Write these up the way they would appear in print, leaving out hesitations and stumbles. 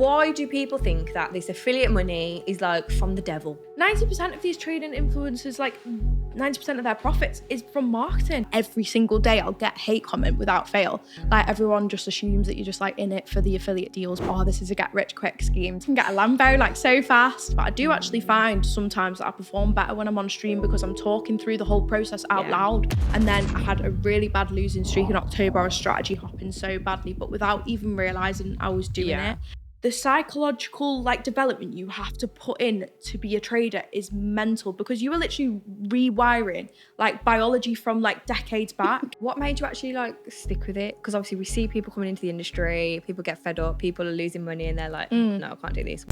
Why do people think that this affiliate money is like from the devil? 90% of these trading influencers, like 90% of their profits is from marketing. Every single day I'll get hate comment without fail. Like everyone just assumes that you're just like in it for the affiliate deals. Oh, this is a get rich quick scheme. You can get a Lambo like so fast. But I do actually find sometimes that I perform better when I'm on stream because I'm talking through the whole process out loud. And then I had a really bad losing streak in October. I was strategy hopping so badly, but without even realizing I was doing it. The psychological like development you have to put in to be a trader is mental because you are literally rewiring like biology from like decades back. What made you actually like stick with it? Because obviously we see people coming into the industry, people get fed up, people are losing money and they're like, no, I can't do this.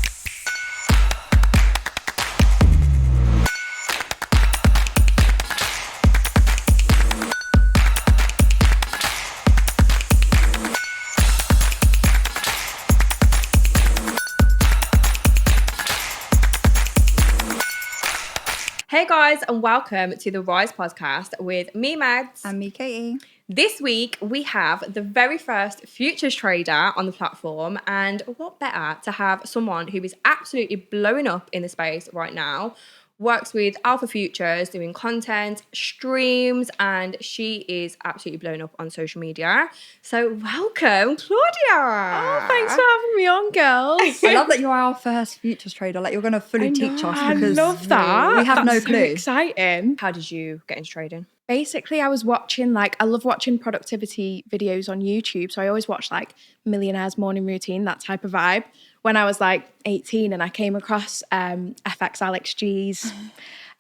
Hey guys, and welcome to the Rise podcast with me, Mads. And me, Katie. This week, we have the very first futures trader on the platform, and what better to have someone who is absolutely blowing up in the space right now, works with Alpha Futures, doing content, streams, and she is absolutely blown up on social media. So welcome, Claudia. Oh, thanks for having me on, girls. I love that you are our first futures trader. Like you're going to fully teach us because I love that. we have That's no clue. So exciting. How did you get into trading? Basically, I was watching I love watching productivity videos on YouTube. So I always watch like Millionaire's Morning Routine, that type of vibe. When I was like 18 and I came across FX Alex G's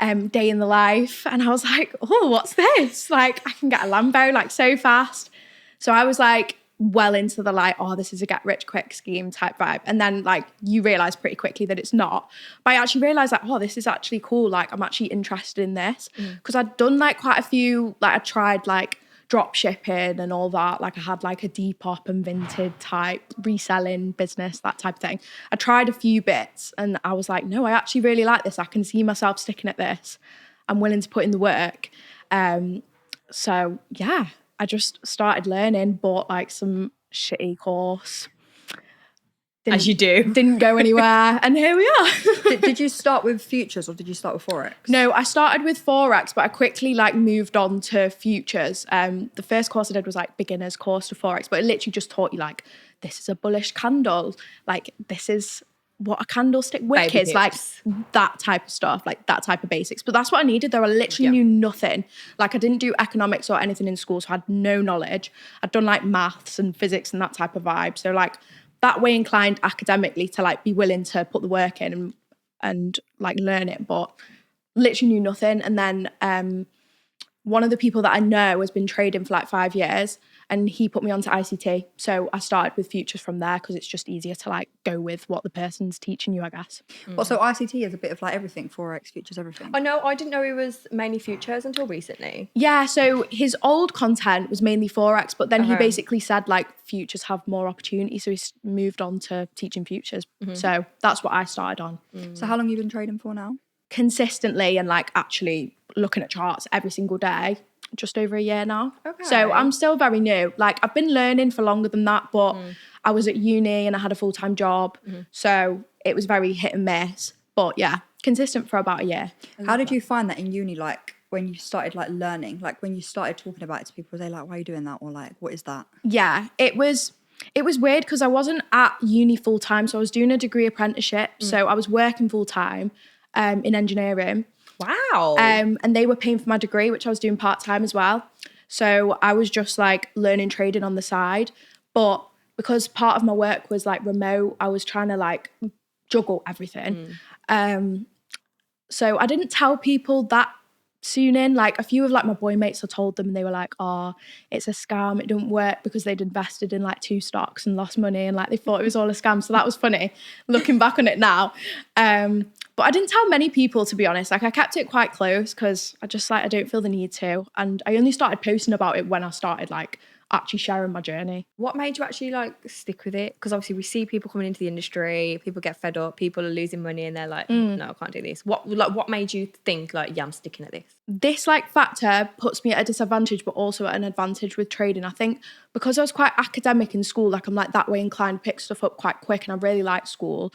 Day in the Life. And I was like, oh, what's this? Like I can get a Lambo like so fast. So I was like well into the like, oh, this is a get rich quick scheme type vibe. And then like you realize pretty quickly that it's not. But I actually realized like, oh, this is actually cool. Like I'm actually interested in this. Because I'd done like quite a few, like I tried like drop shipping and all that. Like I had like a Depop and Vinted type reselling business, that type of thing. I tried a few bits and I was like, no, I actually really like this. I can see myself sticking at this. I'm willing to put in the work. So yeah, I just started learning, bought like some shitty course. As you do. Didn't go anywhere and here we are. Did you start with futures or did you start with Forex? No, I started with Forex, but I quickly like moved on to futures. The first course I did was like beginner's course to Forex, but it literally just taught you like, this is a bullish candle. Like this is what a candlestick wick is, like that type of stuff, like that type of basics. But that's what I needed though. I literally knew nothing. Like I didn't do economics or anything in school, so I had no knowledge. I'd done like maths and physics and that type of vibe. So like that way inclined academically to like be willing to put the work in and like learn it, but literally knew nothing. And then one of the people that I know has been trading for like 5 years and he put me onto ICT. So I started with futures from there because it's just easier to like go with what the person's teaching you, I guess. Well, so ICT is a bit of like everything, Forex, futures, everything. Oh no, I didn't know it was mainly futures until recently. Yeah, so his old content was mainly Forex, but then he basically said like futures have more opportunity. So he's moved on to teaching futures. So that's what I started on. So how long have you been trading for now? Consistently and like actually looking at charts every single day, just over a year now. Okay. So I'm still very new. Like I've been learning for longer than that, but I was at uni and I had a full-time job. So it was very hit and miss. But yeah, consistent for about a year. How did you find that in uni, like when you started like learning, like when you started talking about it to people, were they like, why are you doing that? Or like, what is that? Yeah, it was weird because I wasn't at uni full-time. So I was doing a degree apprenticeship. So I was working full-time in engineering. Wow. And they were paying for my degree, which I was doing part-time as well. So I was just like learning trading on the side. But because part of my work was like remote, I was trying to like juggle everything. So I didn't tell people that soon in. Like a few of like my boy mates, I told them and they were like, oh, it's a scam. It didn't work because they'd invested in like 2 stocks and lost money and like they thought it was all a scam. So that was funny looking back on it now. But I didn't tell many people, to be honest. Like I kept it quite close because I just like, I don't feel the need to. And I only started posting about it when I started like actually sharing my journey. What made you actually like stick with it? Because obviously we see people coming into the industry, people get fed up, people are losing money, and they're like, no, I can't do this. What made you think like, yeah, I'm sticking at this? This like factor puts me at a disadvantage, but also at an advantage with trading. I think because I was quite academic in school, like I'm like that way inclined, pick stuff up quite quick, and I really liked school.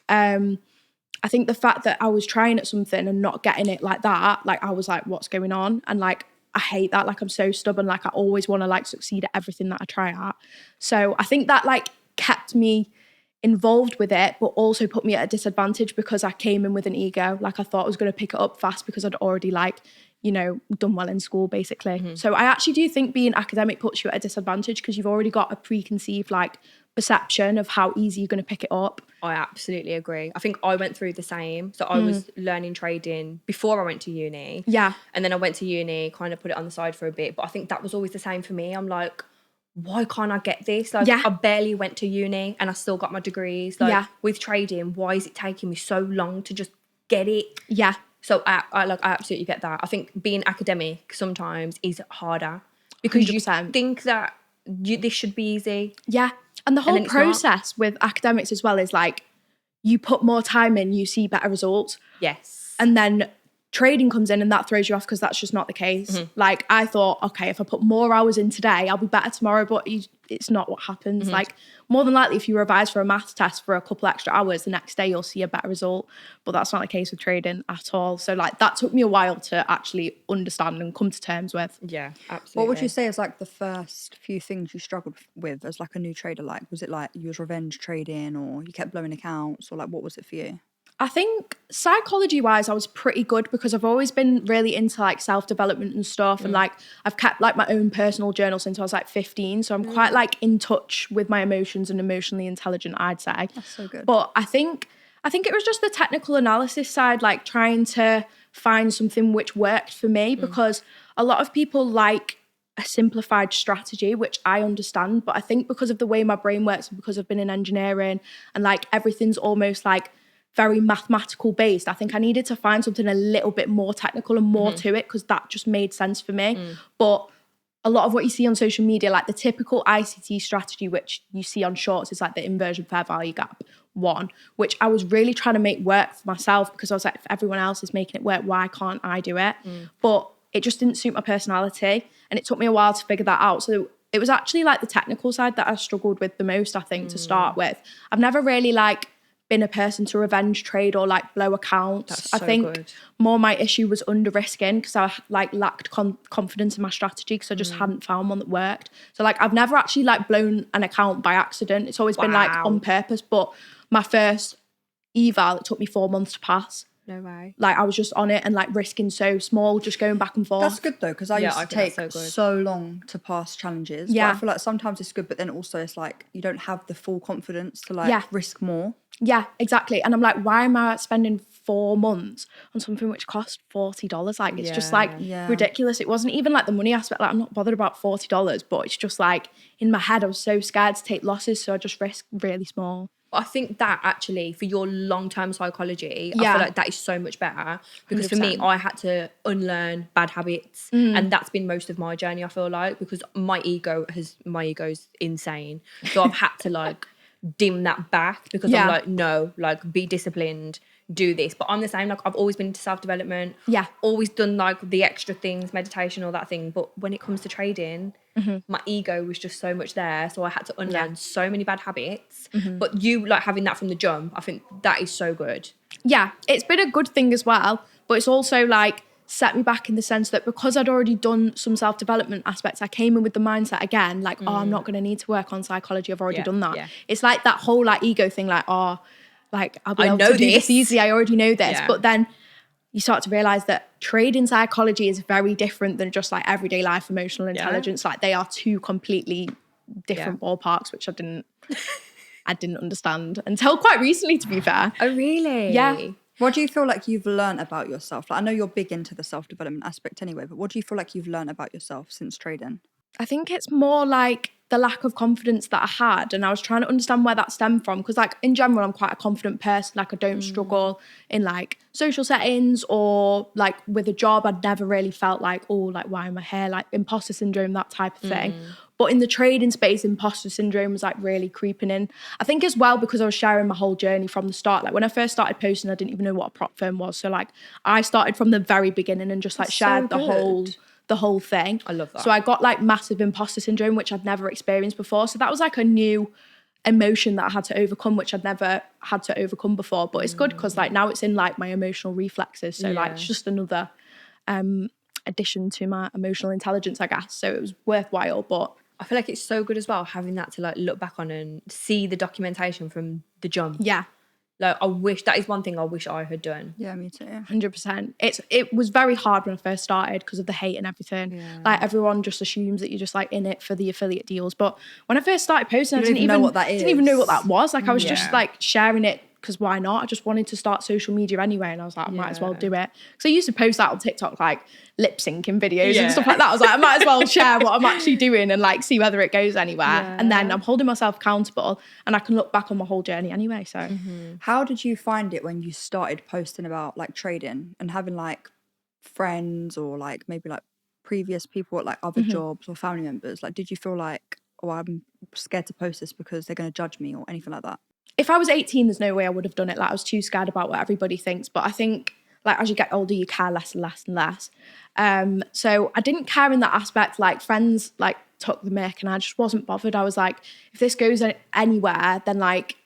I think the fact that I was trying at something and not getting it like that, like I was like, what's going on? And like, I hate that. Like I'm so stubborn. Like I always want to like succeed at everything that I try at. So I think that like kept me involved with it, but also put me at a disadvantage because I came in with an ego. Like I thought I was going to pick it up fast because I'd already like, you know, done well in school basically. So I actually do think being academic puts you at a disadvantage because you've already got a preconceived like perception of how easy you're going to pick it up. I absolutely agree. I think I went through the same. So I was learning trading before I went to uni. Yeah. And then I went to uni, kind of put it on the side for a bit. But I think that was always the same for me. I'm like, why can't I get this? Like, Yeah. I barely went to uni and I still got my degrees. Like, Yeah. with trading, why is it taking me so long to just get it? Yeah. So I absolutely get that. I think being academic sometimes is harder because 100%. you think that this should be easy. Yeah. And the whole then it's not. process with academics as well is like, you put more time in, you see better results. Yes. And then trading comes in and that throws you off because that's just not the case. Like I thought, okay, if I put more hours in today, I'll be better tomorrow, but it's not what happens. Like more than likely, if you revise for a maths test for a couple extra hours, the next day you'll see a better result. But that's not the case with trading at all. So like that took me a while to actually understand and come to terms with. Yeah, absolutely. What would you say is like the first few things you struggled with as like a new trader? Like, was it like you was revenge trading or you kept blowing accounts or like what was it for you? I think psychology wise, I was pretty good because I've always been really into like self-development and stuff. And like I've kept like my own personal journal since I was like 15. So I'm quite like in touch with my emotions and emotionally intelligent, I'd say. That's so good. But I think it was just the technical analysis side, like trying to find something which worked for me because a lot of people like a simplified strategy, which I understand. But I think because of the way my brain works and because I've been in engineering and like everything's almost like very mathematical based, I think I needed to find something a little bit more technical and more to it because that just made sense for me. But a lot of what you see on social media, like the typical ICT strategy, which you see on shorts, is like the inversion fair value gap one, which I was really trying to make work for myself because I was like, if everyone else is making it work, why can't I do it? But it just didn't suit my personality. And it took me a while to figure that out. So it was actually like the technical side that I struggled with the most, I think, to start with. I've never really like been a person to revenge trade or like blow accounts. That's so I think good. more my issue was under risking because I like lacked confidence in my strategy because I just hadn't found one that worked. So like I've never actually like blown an account by accident. It's always been like on purpose. But my first eval, it took me 4 months to pass. No way. Like I was just on it and like risking so small, just going back and forth. That's good though, because I used to think that's take so good. so long to pass challenges. Yeah. But I feel like sometimes it's good, but then also it's like you don't have the full confidence to like Yeah. risk more. Yeah, exactly. And I'm like, why am I spending 4 months on something which cost $40? Like, it's just like Yeah. ridiculous. It wasn't even like the money aspect. Like, I'm not bothered about $40, but it's just like in my head, I was so scared to take losses. So I just risked really small. I think that actually for your long-term psychology, I Yeah. feel like that is so much better because for me, 100%. I had to unlearn bad habits and that's been most of my journey, I feel like, because my ego's insane. So I've had to like dim that back because I'm Yeah. like, no, like be disciplined, do this. But I'm the same, like I've always been into self-development. Yeah. Always done like the extra things, meditation, all that thing. But when it comes to trading, my ego was just so much there. So I had to unlearn so many bad habits. But you like having that from the jump, I think that is so good. Yeah, it's been a good thing as well. But it's also like set me back in the sense that because I'd already done some self-development aspects, I came in with the mindset again, like, oh, I'm not going to need to work on psychology. I've already done that. Yeah. It's like that whole like ego thing, like, oh, like I'll be I able know to do this this. easily. I already know this. Yeah. But then you start to realize that trading psychology is very different than just like everyday life emotional intelligence. Like they are two completely different ballparks, which I didn't understand until quite recently, to be fair. Oh, really? Yeah. What do you feel like you've learned about yourself? Like, I know you're big into the self-development aspect anyway, but what do you feel like you've learned about yourself since trading? I think it's more like the lack of confidence that I had, and I was trying to understand where that stemmed from, because like in general I'm quite a confident person. Like I don't struggle in like social settings or like with a job. I'd never really felt like, oh, like why am I here, like imposter syndrome, that type of thing. But in the trading space, imposter syndrome was like really creeping in. I think as well because I was sharing my whole journey from the start. Like when I first started posting, I didn't even know what a prop firm was. So like I started from the very beginning and just like shared the whole thing. I love that. So I got like massive imposter syndrome, which I'd never experienced before. So that was like a new emotion that I had to overcome, which I'd never had to overcome before. But it's good because like now it's in like my emotional reflexes. So like it's just another addition to my emotional intelligence, I guess. So it was worthwhile. But I feel like it's so good as well having that to like look back on and see the documentation from the jump. yeah, Like I wish that is one thing I wish I had done. Yeah, me too. 100%. It was very hard when I first started because of the hate and everything. Yeah. Like everyone just assumes that you're just like in it for the affiliate deals. But when I first started posting, I don't didn't even even know what that didn't even know what that is. was. Like I was Yeah. just like sharing it because why not? I just wanted to start social media anyway, and I was like, I might as well do it. Because I used to post that on TikTok, like lip syncing videos and stuff like that. I was like, I might as well share what I'm actually doing and like see whether it goes anywhere. Yeah. And then I'm holding myself accountable, and I can look back on my whole journey anyway. So How did you find it when you started posting about like trading and having like friends or like maybe like previous people at like other jobs or family members? Like, did you feel like, oh, I'm scared to post this because they're going to judge me or anything like that? if I was 18, there's no way I would have done it. Like I was too scared about what everybody thinks. But I think like as you get older, you care less and less and less. So I didn't care in that aspect. Like friends like took the mick and I just wasn't bothered. I was like, if this goes anywhere, then like,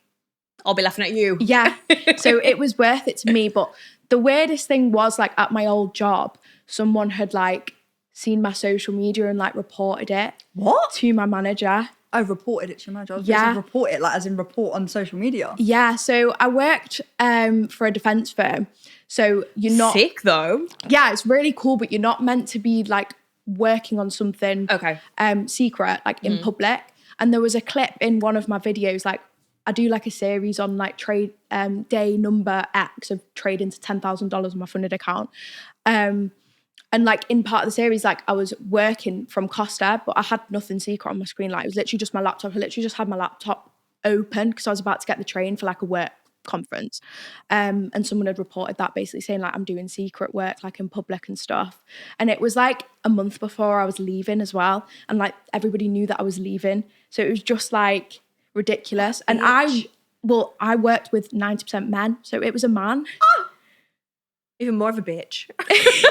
I'll be laughing at you. yeah. So it was worth it to me. But the weirdest thing was like at my old job, someone had like seen my social media and like reported it What? to my manager. I reported it to your manager. I was Yeah. going to report it, like as in report on social media. Yeah, so I worked for a defence firm. So you're not Sick though. Yeah, it's really cool, but you're not meant to be like working on something Okay. secret, like in public. And there was a clip in one of my videos, like I do like a series on like trade day number X of trading to $10,000 on my funded account. And like in part of the series, like I was working from Costa, but I had nothing secret on my screen. Like it was literally just my laptop. I literally just had my laptop open because I was about to get the train for like a work conference. And someone had reported that basically saying like I'm doing secret work like in public and stuff. And it was like a month before I was leaving as well. And like everybody knew that I was leaving. So it was just like ridiculous. And I worked with 90% men. So it was a man. Even more of a bitch.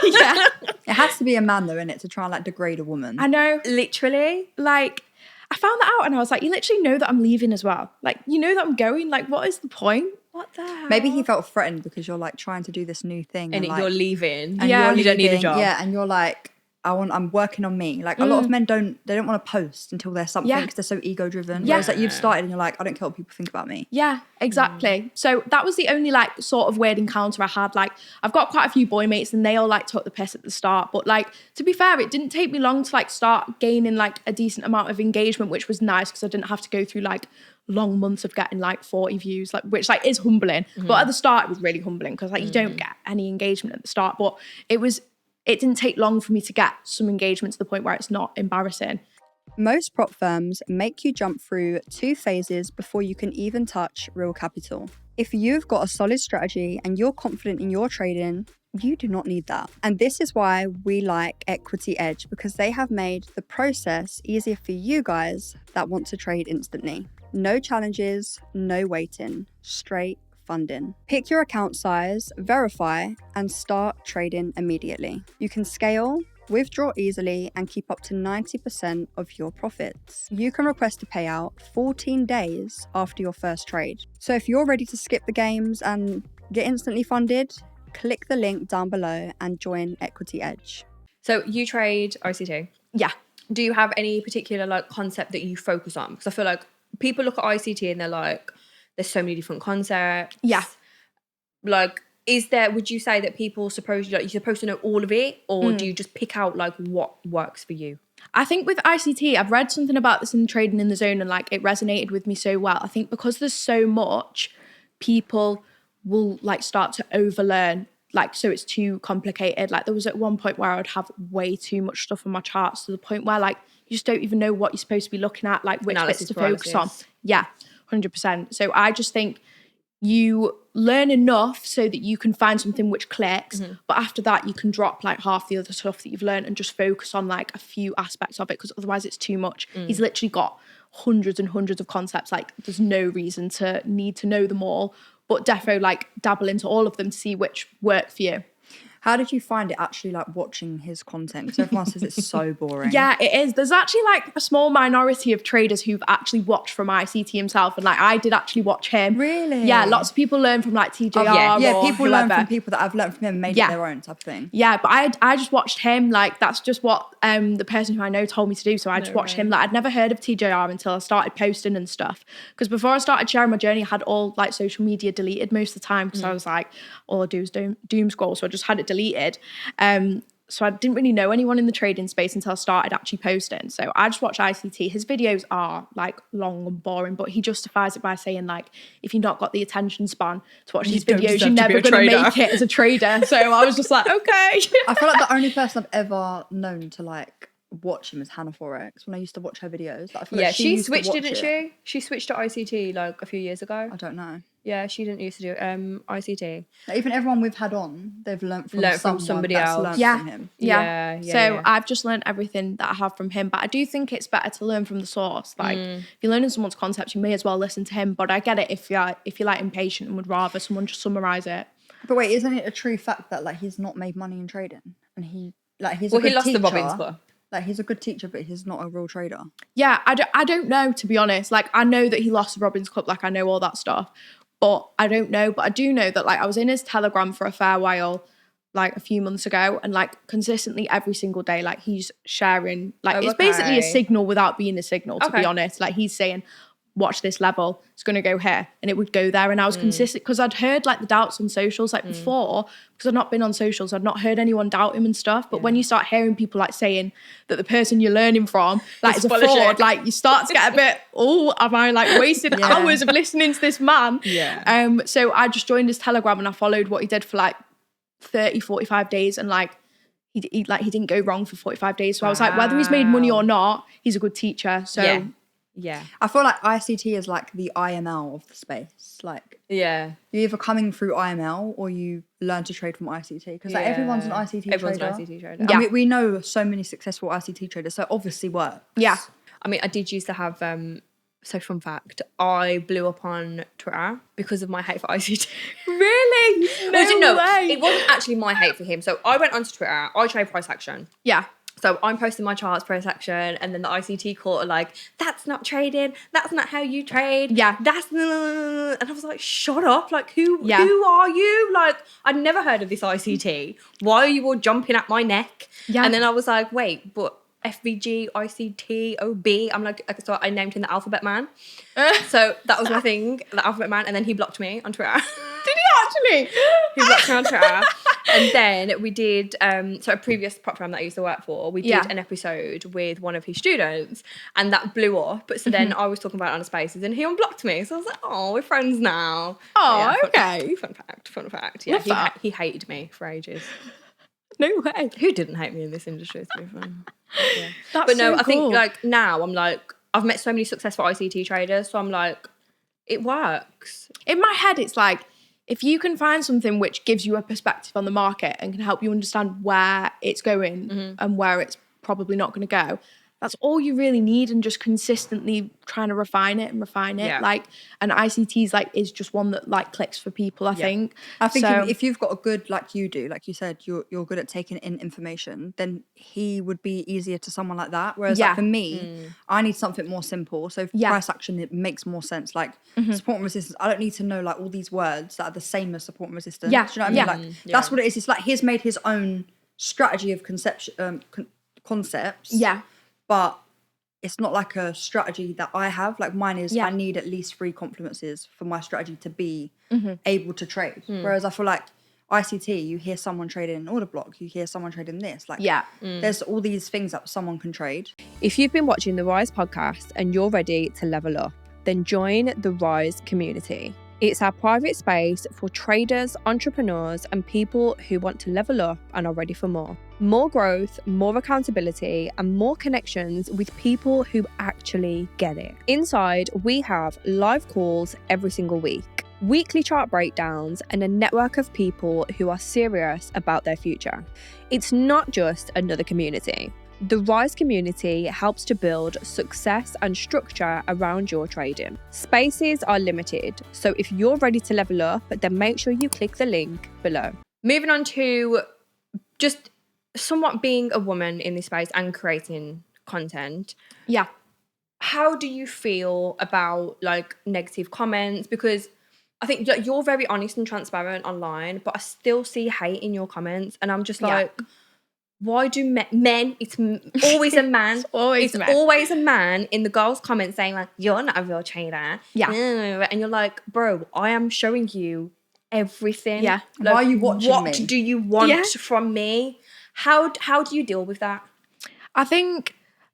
Yeah. It has to be a man though, innit, to try and like degrade a woman. I know. Literally. Like, I found that out and I was like, you literally know that I'm leaving as well. Like, you know that I'm going. Like, what is the point? What the hell? Maybe he felt threatened because you're like trying to do this new thing. And like, you're leaving. and Yeah. you're You don't need a leaving, job. Yeah, and you're like, I'm working on me. Like a lot of men don't want to post until there's something Yeah. because they're so ego driven. Yeah. Whereas like you've started and you're like, I don't care what people think about me. Yeah, exactly. So that was the only like sort of weird encounter I had. Like I've got quite a few boy mates and they all like took the piss at the start. But like, to be fair, it didn't take me long to like start gaining like a decent amount of engagement, which was nice because I didn't have to go through like long months of getting like 40 views, like which like is humbling. But at the start it was really humbling because like you don't get any engagement at the start. But it didn't take long for me to get some engagement to the point where it's not embarrassing. Most prop firms make you jump through 2 phases before you can even touch real capital. If you've got a solid strategy and you're confident in your trading, you do not need that. And this is why we like Equity Edge, because they have made the process easier for you guys that want to trade instantly. No challenges, no waiting, straight funding. Pick your account size, verify, and start trading immediately. You can scale, withdraw easily, and keep up to 90% of your profits. You can request a payout 14 days after your first trade. So if you're ready to skip the games and get instantly funded, click the link down below and join Equity Edge. So you trade ICT. Yeah. Do you have any particular like concept that you focus on? Because I feel like people look at ICT and they're like, there's so many different concepts. Yeah. Like, would you say that people suppose you're supposed to know all of it, or do you just pick out like what works for you? I think with ICT, I've read something about this in Trading in the Zone and like it resonated with me so well. I think because there's so much, people will like start to overlearn, like so it's too complicated. Like there was at one point where I would have way too much stuff on my charts to the point where like you just don't even know what you're supposed to be looking at, like which Analysis bits to focus on. paralysis. Yeah, 100%. So I just think you learn enough so that you can find something which clicks, but after that you can drop like half the other stuff that you've learned and just focus on like a few aspects of it, because otherwise it's too much. He's literally got hundreds and hundreds of concepts. Like there's no reason to need to know them all, but defo like dabble into all of them to see which work for you. How did you find it actually like watching his content? Because everyone says it's so boring. Yeah, it is. There's actually like a small minority of traders who've actually watched from ICT himself, and like I did actually watch him. Really? Yeah, lots of people learn from like TJR. Yeah, or people whoever. learn from people that have learned from him and made it their own type of thing. Yeah, but I just watched him. Like that's just what the person who I know told me to do. So I just watched him. Like I'd never heard of TJR until I started posting and stuff. Because before I started sharing my journey, I had all like social media deleted most of the time, because I was like, all I do is doom scroll. So I just had it deleted. So I didn't really know anyone in the trading space until I started actually posting. So I just watch ICT. His videos are like long and boring, but he justifies it by saying like, if you've not got the attention span to watch these videos, you're never going to make it as a trader. So I was just like, okay. I feel like the only person I've ever known to like watch him is Hannah Forex. When I used to watch her videos, like, I feel like she switched, didn't she? She switched to ICT like a few years ago. I don't know. Yeah, she didn't used to do ICT. Like, even everyone we've had on, they've learnt from somebody that's else. Learnt from him. Yeah. So I've just learned everything that I have from him, but I do think it's better to learn from the source. Like if you're learning someone's concepts, you may as well listen to him. But I get it if you're like impatient and would rather someone just summarize it. But wait, isn't it a true fact that like he's not made money in trading, and he's he a good lost teacher. the Robbins Club. Like he's a good teacher, but he's not a real trader. Yeah, I don't know, to be honest. Like I know that he lost the Robbins Club, like I know all that stuff. But I don't know. But I do know that like I was in his Telegram for a fair while, like a few months ago, and like consistently every single day, like he's sharing, like it's basically a signal without being a signal, to be honest. Like he's saying, watch this level, it's going to go here, and it would go there. And I was consistent, because I'd heard like the doubts on socials like before, because I'd not been on socials, I'd not heard anyone doubt him and stuff. But when you start hearing people like saying that the person you're learning from like is a fraud, like you start to get a bit, oh, have I like wasted hours of listening to this man? So I just joined his Telegram and I followed what he did for like 30-45 days, and like he didn't go wrong for 45 days. So I was like, whether he's made money or not, he's a good teacher. So yeah, I feel like ICT is like the IML of the space. Like, you're either coming through IML or you learn to trade from ICT, because like everyone's an ICT trader. Everyone's an ICT trader. And we know so many successful ICT traders, so it obviously works. Yeah, I mean, I did used to have. So fun fact, I blew up on Twitter because of my hate for ICT. Really? No way. It wasn't actually my hate for him. So I went onto Twitter. I trade price action. Yeah. So I'm posting my charts, price action, and then the ICT court are like, that's not trading. That's not how you trade. Yeah. That's and I was like, shut up. Like, who are you? Like, I'd never heard of this ICT. Why are you all jumping at my neck? Yeah. And then I was like, wait, but FVG, ICT, OB. I'm like, so I named him the Alphabet Man. So that was my thing, the Alphabet Man. And then he blocked me on Twitter. Did he actually? He blocked me on Twitter. And then we did, so a previous prop firm that I used to work for, we did an episode with one of his students, and that blew up. So then I was talking about it on Spaces, and he unblocked me. So I was like, oh, we're friends now. Oh, okay. Fun fact. Yeah, he hated me for ages. No way. Who didn't hate me in this industry, to be fair? Yeah. That's But no, so I think cool. like now I'm like, I've met so many successful ICT traders, so I'm like, it works. In my head, it's like, if you can find something which gives you a perspective on the market and can help you understand where it's going and where it's probably not going to go, that's all you really need, and just consistently trying to refine it. Yeah. Like, and ICT's like is just one that like clicks for people, I think. I think So- if you've got a good, like you do, like you said, you're good at taking in information, then he would be easier to someone like that. Whereas like for me, I need something more simple. So price action, it makes more sense. Like support and resistance, I don't need to know like all these words that are the same as support and resistance. Yeah. Do you know what I mean? Like that's what it is. It's like he's made his own strategy of conception, concepts. Yeah. But it's not like a strategy that I have. Like mine is, I need at least 3 compliments for my strategy to be able to trade. Whereas I feel like ICT, you hear someone trading an order block, you hear someone trading this. Like, there's all these things that someone can trade. If you've been watching the Rise podcast and you're ready to level up, then join the Rise community. It's our private space for traders, entrepreneurs, and people who want to level up and are ready for more. More growth, more accountability, and more connections with people who actually get it. Inside, we have live calls every single week. weekly chart breakdowns, and a network of people who are serious about their future. It's not just another community. The Rise community helps to build success and structure around your trading. Spaces are limited, so if you're ready to level up, then make sure you click the link below. Moving on to just somewhat being a woman in this space and creating content. Yeah. How do you feel about like negative comments? Because I think like, you're very honest and transparent online, but I still see hate in your comments, and I'm just like, why do men? It's always a man. always always a man in the girls' comments saying like, "You're not a real trader." Yeah. And you're like, bro, I am showing you everything. Yeah. Like, Why are you watching what me? do you want from me? How do you deal with that? I think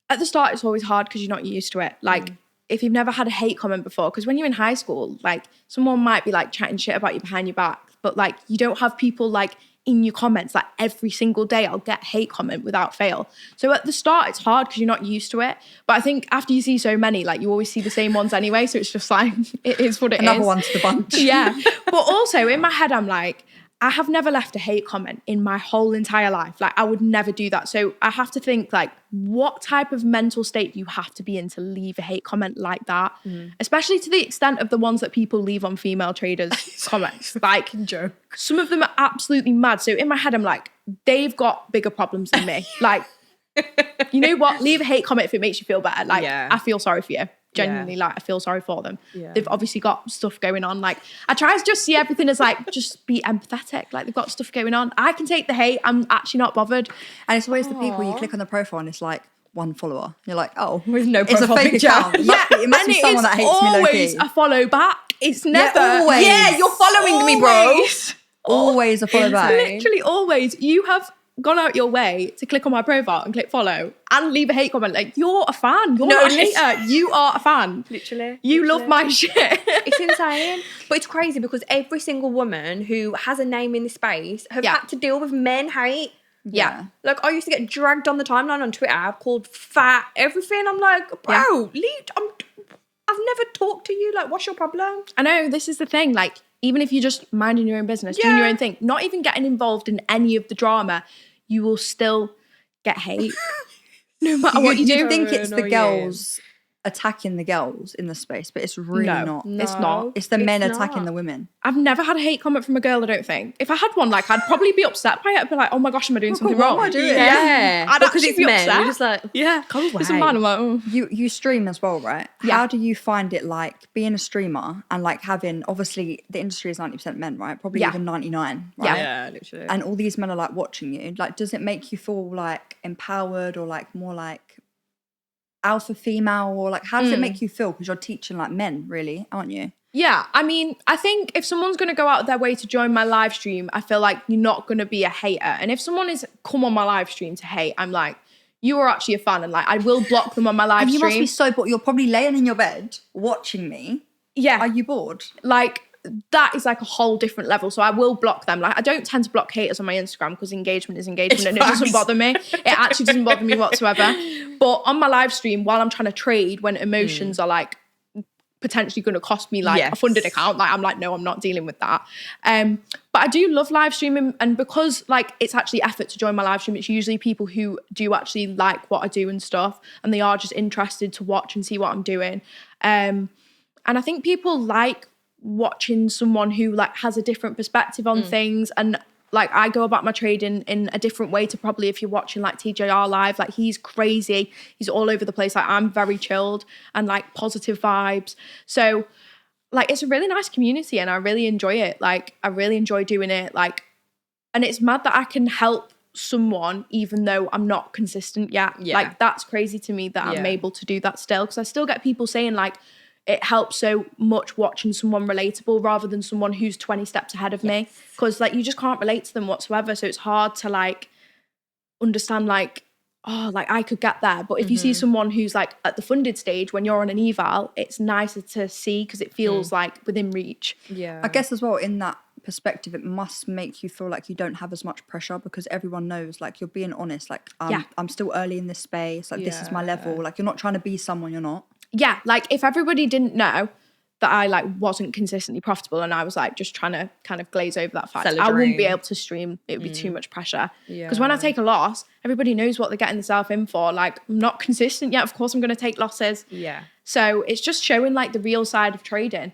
at the start it's always hard because you're not used to it. Like if you've never had a hate comment before, because when you're in high school, like someone might be like chatting shit about you behind your back, but like you don't have people like in your comments like every single day. I'll get hate comment without fail. So at the start it's hard because you're not used to it. But I think after you see so many, like you always see the same ones anyway. So it's just like it is what it is. Another one to the bunch. Yeah. But also in my head I'm like, I have never left a hate comment in my whole entire life. Like I would never do that. So I have to think like, what type of mental state do you have to be in to leave a hate comment like that? Especially to the extent of the ones that people leave on female traders' comments. Like Joke. some of them are absolutely mad. So in my head, I'm like, they've got bigger problems than me. Like, you know what? Leave a hate comment if it makes you feel better. Like, I feel sorry for you. Genuinely, like, I feel sorry for them. They've obviously got stuff going on. Like, I try to just see everything as like, just be empathetic. Like, they've got stuff going on. I can take the hate. I'm actually not bothered. And it's always the people you click on the profile and it's like one follower. You're like, oh, With no it's a profile fake picture. account. It must be someone that hates me always low-key. a follow back. It's never. always. Yeah, you're following me, bro. Always. Always a follow back. Literally always. You have gone out your way to click on my profile and click follow and leave a hate comment. Like, you're a fan. You're not a hater. You are a fan. Literally. You love my shit. It's insane. But it's crazy because every single woman who has a name in this space have had to deal with men hate. Yeah. Like, I used to get dragged on the timeline on Twitter, called fat, everything. I'm like, bro, I've never talked to you. Like, what's your problem? I know, this is the thing. Like, even if you're just minding your own business, doing your own thing, not even getting involved in any of the drama, you will still get hate. No matter what you do. You think it's the girls attacking the girls in the space, but it's really not. It's not. It's the men attacking the women. I've never had a hate comment from a girl, I don't think. If I had one, like, I'd probably be upset by it. I'd be like, oh my gosh, am I doing something wrong? What am I doing? Yeah. I'd Because actually it's be men. upset. You're just like, Go away. It's a man, I'm like, oh. You stream as well, right? Yeah. How do you find it like being a streamer and like having, obviously the industry is 90% men, right? Probably even 99, right? Yeah, literally. And all these men are like watching you. Like, does it make you feel like empowered or like more like alpha female, or like how does it make you feel? Because you're teaching like men, really, aren't you? Yeah, I mean, I think if someone's going to go out of their way to join my live stream, I feel like you're not going to be a hater. And if someone is come on my live stream to hate, I'm like, you are actually a fan, and like I will block them on my live And you stream. must be so bored. You're probably laying in your bed watching me. Yeah. Are you bored? Like, that is like a whole different level. So I will block them. Like, I don't tend to block haters on my Instagram because engagement is engagement and it doesn't bother me. It actually doesn't bother me whatsoever. But on my live stream, while I'm trying to trade, when emotions are like potentially going to cost me like a funded account, like I'm like, no, I'm not dealing with that. But I do love live streaming, and because like it's actually effort to join my live stream, it's usually people who do actually like what I do and stuff, and they are just interested to watch and see what I'm doing. And I think people like watching someone who like has a different perspective on things, and like I go about my trading in a different way to probably if you're watching like TJR live. Like, he's crazy, he's all over the place. Like, I'm very chilled and like positive vibes. So like it's a really nice community and I really enjoy it. Like, I really enjoy doing it. Like, and it's mad that I can help someone even though I'm not consistent yet. Like, that's crazy to me that I'm able to do that still, because I still get people saying like, it helps so much watching someone relatable rather than someone who's 20 steps ahead of me, because like you just can't relate to them whatsoever. So it's hard to like understand like, oh, like I could get there. But if you see someone who's like at the funded stage when you're on an eval, it's nicer to see because it feels like within reach. Yeah. I guess as well, in that perspective, it must make you feel like you don't have as much pressure because everyone knows like you're being honest. Like, I'm still early in this space. Like, this is my level. Like, you're not trying to be someone you're not. Yeah, like if everybody didn't know that I like wasn't consistently profitable, and I was like just trying to kind of glaze over that fact. Sell a I wouldn't be dream. able to stream. It would be too much pressure. Yeah. Because when I take a loss, everybody knows what they're getting themselves in for. Like, I'm not consistent yet. Of course I'm going to take losses. Yeah. So it's just showing like the real side of trading.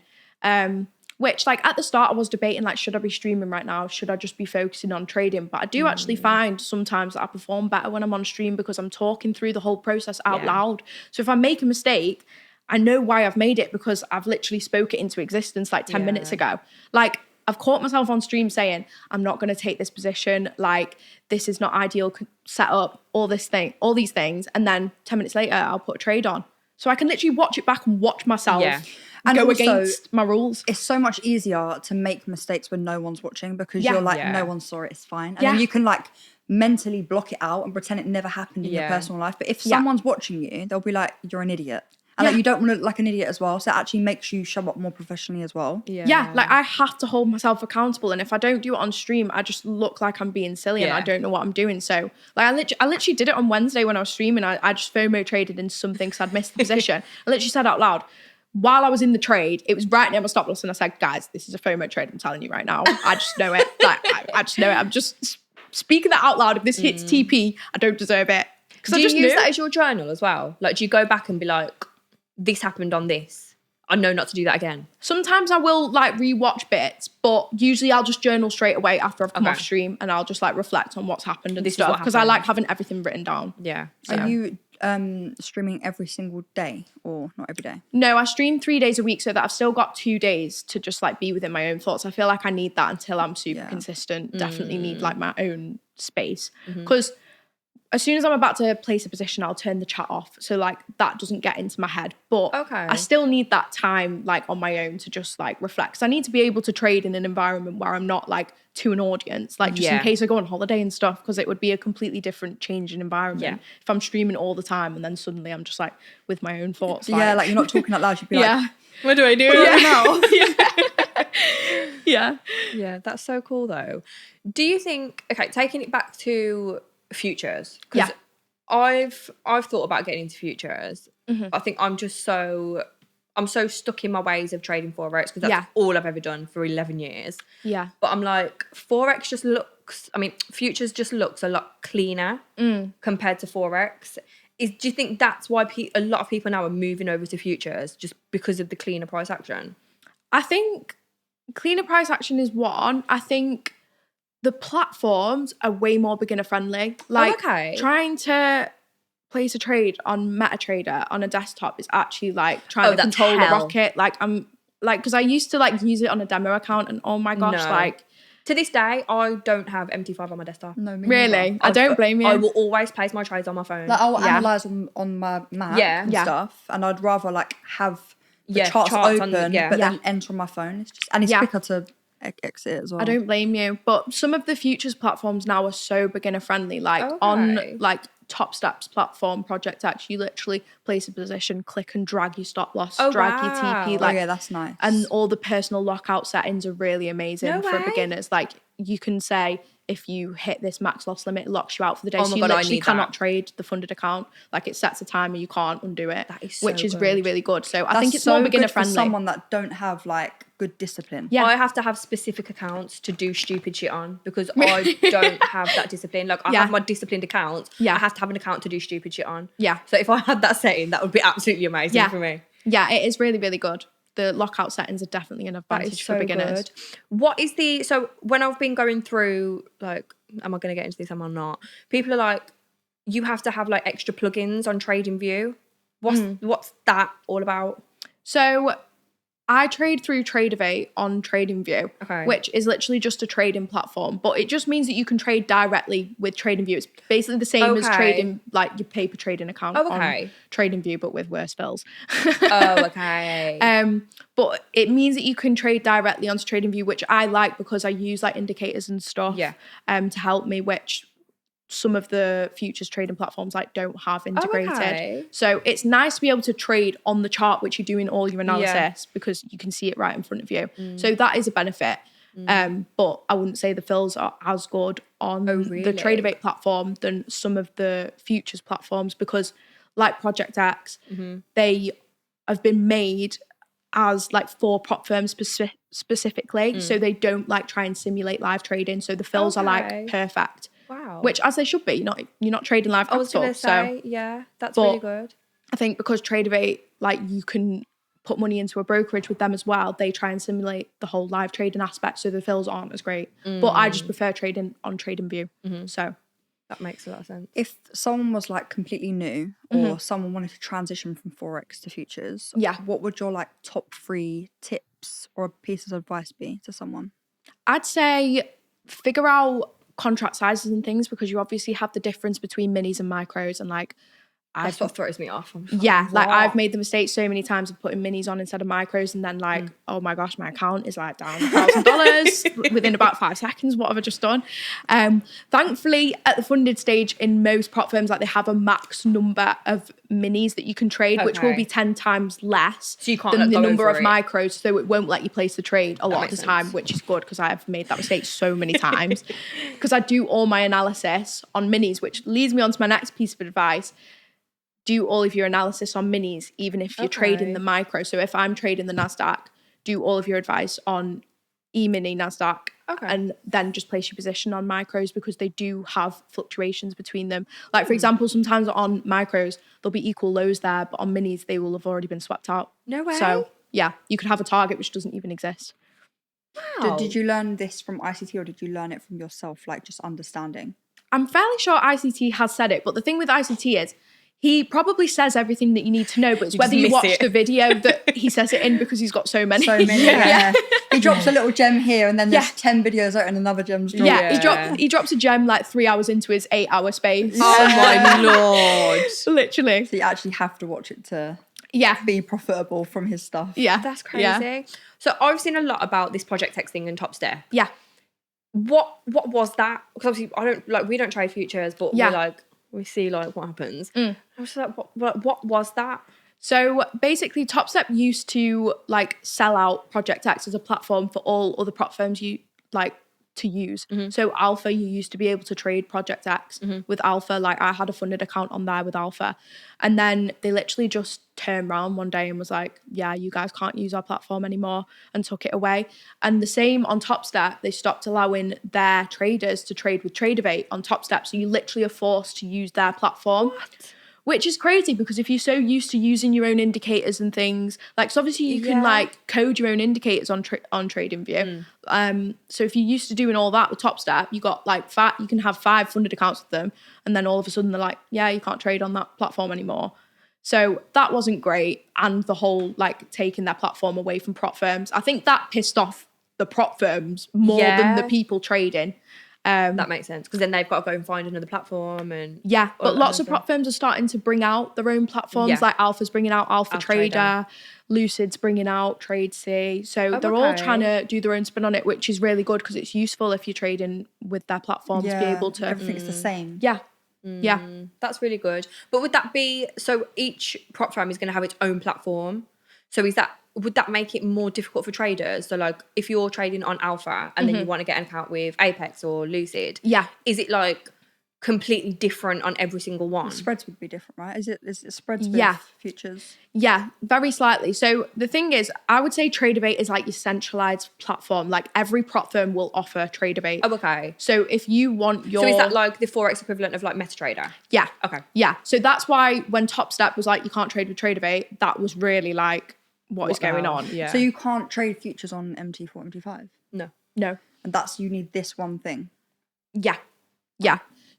Which like at the start I was debating like, should I be streaming right now? Should I just be focusing on trading? But I do actually find sometimes that I perform better when I'm on stream because I'm talking through the whole process out loud. So if I make a mistake, I know why I've made it because I've literally spoke it into existence like 10 minutes ago. Like, I've caught myself on stream saying, I'm not going to take this position. Like, this is not ideal setup, all these things. And then 10 minutes later, I'll put a trade on. So I can literally watch it back and watch myself and go also, against my rules. It's so much easier to make mistakes when no one's watching because you're like, no one saw it, it's fine. And then you can like mentally block it out and pretend it never happened in your personal life. But if someone's watching you, they'll be like, you're an idiot. And like, you don't want to look like an idiot as well. So it actually makes you show up more professionally as well. Yeah, like I have to hold myself accountable. And if I don't do it on stream, I just look like I'm being silly and I don't know what I'm doing. So like I literally did it on Wednesday when I was streaming. I just FOMO traded into something because I'd missed the position. I literally said out loud, while I was in the trade, it was right near my stop loss. And I said, guys, this is a FOMO trade. I'm telling you right now. I just know it. Like, I just know it. I'm just speaking that out loud. If this hits TP, I don't deserve it. Do you use that as your journal as well? Like, do you go back and be like, this happened on this, I know not to do that again? Sometimes I will like rewatch bits, but usually I'll just journal straight away after I've come off stream and I'll just like reflect on what's happened and stuff because I like having everything written down. Yeah. So. Are you streaming every single day or not every day? No, I stream 3 days a week so that I've still got 2 days to just like be within my own thoughts. I feel like I need that until I'm super consistent. Definitely need like my own space because as soon as I'm about to place a position, I'll turn the chat off. So like that doesn't get into my head. But I still need that time like on my own to just like reflect. 'Cause I need to be able to trade in an environment where I'm not like to an audience, like just in case I go on holiday and stuff, because it would be a completely different change in environment if I'm streaming all the time and then suddenly I'm just like with my own thoughts. Like you're not talking out loud. You'd be like, what do I do now? Yeah, that's so cool though. Do you think, okay, taking it back to futures, because I've thought about getting into futures. I think I'm so stuck in my ways of trading Forex because that's all I've ever done for 11 years. But I'm like, Forex just looks, futures just looks a lot cleaner compared to Forex. Do you think that's why a lot of people now are moving over to futures, just because of the cleaner price action? I think cleaner price action is one. I think the platforms are way more beginner friendly. Like trying to place a trade on MetaTrader on a desktop is actually like trying to control the rocket. Like I'm like, because I used to like use it on a demo account and oh my gosh, like to this day I don't have MT5 on my desktop. No, me really? neither. I don't blame you. I will always place my trades on my phone. Like I'll analyze on my Mac and stuff, and I'd rather like have the charts open, but then enter on my phone. It's just it's quicker to exit as well. I don't blame you, but some of the futures platforms now are so beginner friendly. Like on like Top Steps platform, Project X, you literally place a position, click and drag your stop loss, drag your TP. Like, that's nice. And all the personal lockout settings are really amazing for beginners. Like you can say, if you hit this max loss limit, it locks you out for the day. So you literally cannot trade the funded account. Like it sets a timer, you can't undo it. That is so which is really, really good. So I think it's more beginner friendly. For someone that don't have like good discipline. Yeah, I have to have specific accounts to do stupid shit on because I don't have that discipline. Like I have my disciplined account. I have to have an account to do stupid shit on. So if I had that setting, that would be absolutely amazing for me. Yeah, it is really, really good. The lockout settings are definitely an advantage for beginners. Good. What is so when I've been going through, like, am I going to get into this, am I not? People are like, you have to have like extra plugins on TradingView. What's that all about? So I trade through Tradeovate on TradingView, which is literally just a trading platform, but it just means that you can trade directly with TradingView. It's basically the same as trading, like your paper trading account on TradingView, but with worse fills. But it means that you can trade directly onto TradingView, which I like because I use like indicators and stuff to help me, which some of the futures trading platforms like don't have integrated. So it's nice to be able to trade on the chart which you're doing all your analysis because you can see it right in front of you. So that is a benefit. But I wouldn't say the fills are as good on the Tradeovate platform than some of the futures platforms because like Project X, they have been made as like for prop firms specifically. So they don't like try and simulate live trading. So the fills are Okay. like perfect. Wow. Which, as they should be, you're not trading live I was capital. going to say, yeah, that's really good. I think because Tradeovate, like you can put money into a brokerage with them as well, they try and simulate the whole live trading aspect, so the fills aren't as great. But I just prefer trading on TradingView. So that makes a lot of sense. If someone was like completely new or someone wanted to transition from Forex to futures, what would your like top 3 tips or pieces of advice be to someone? I'd say figure out contract sizes and things, because you obviously have the difference between minis and micros, and like That's what throws me off. like I've made the mistake so many times of putting minis on instead of micros, and then like, oh my gosh, my account is like down $1,000 within about 5 seconds. What have I just done? Thankfully, at the funded stage in most prop firms, like they have a max number of minis that you can trade, which will be 10 times less so you can't than the go number over of it. micros, so it won't let you place the trade a lot of the makes time, sense. which is good, because I have made that mistake so many times. Because I do all my analysis on minis, which leads me on to my next piece of advice. Do all of your analysis on minis, even if you're trading the micro. So if I'm trading the NASDAQ, do all of your advice on E-mini NASDAQ, and then just place your position on micros, because they do have fluctuations between them. Like, for example, sometimes on micros, there'll be equal lows there, but on minis, they will have already been swept out. No way. So, yeah, you could have a target which doesn't even exist. Wow. Did you learn this from ICT or did you learn it from yourself, like just understanding? I'm fairly sure ICT has said it, but the thing with ICT is he probably says everything that you need to know, but it's whether you watch the video that he says it in, because he's got so many. So many, yeah. He drops a little gem here and then there's 10 videos out and another gem's dropped. Yeah, he drops a gem like 3 hours into his 8-hour space. Oh my Lord. Literally. So you actually have to watch it to Yeah. be profitable from his stuff. Yeah. That's crazy. Yeah. So I've seen a lot about this Project X thing and Top Step. Yeah. What was that? Because obviously we don't trade futures, but we see like what happens. I was like, what was that? So basically, TopStep used to like sell out Project X as a platform for all other prop firms you like to use. So Alpha, you used to be able to trade Project X with Alpha. Like I had a funded account on there with Alpha, and then they literally just turned around one day and was like, yeah, you guys can't use our platform anymore, and took it away. And the same on TopStep, they stopped allowing their traders to trade with Tradeovate on TopStep. So you literally are forced to use their platform. Which is crazy, because if you're so used to using your own indicators and things, like, so obviously you can like code your own indicators on TradingView. So if you're used to doing all that with TopStep, you got like you can have 5 funded accounts with them, and then all of a sudden they're like, yeah, you can't trade on that platform anymore. So that wasn't great, and the whole like taking their platform away from prop firms, I think that pissed off the prop firms more than the people trading. That makes sense, because then they've got to go and find another platform and but lots of prop firms are starting to bring out their own platforms. Like Alpha's bringing out Alpha Trader, Lucid's bringing out TradeC. So they're all trying to do their own spin on it, which is really good, because it's useful if you're trading with their platform to be able to. Everything's the same. Yeah. That's really good. But would that be, so each prop firm is going to have its own platform? So would that make it more difficult for traders? So like if you're trading on Alpha and then you want to get an account with Apex or Lucid, is it like completely different on every single one? The spreads would be different, right? Is it spreads with futures? Yeah, very slightly. So the thing is, I would say Tradeovate is like your centralized platform. Like every prop firm will offer Tradeovate. Oh, okay. So if you want your... So is that like the Forex equivalent of like MetaTrader? Yeah. Okay. Yeah. So that's why when TopStep was like, you can't trade with Tradeovate, that was really like, what is going on? Yeah. So you can't trade futures on MT4, MT5? No. And you need this one thing? Yeah.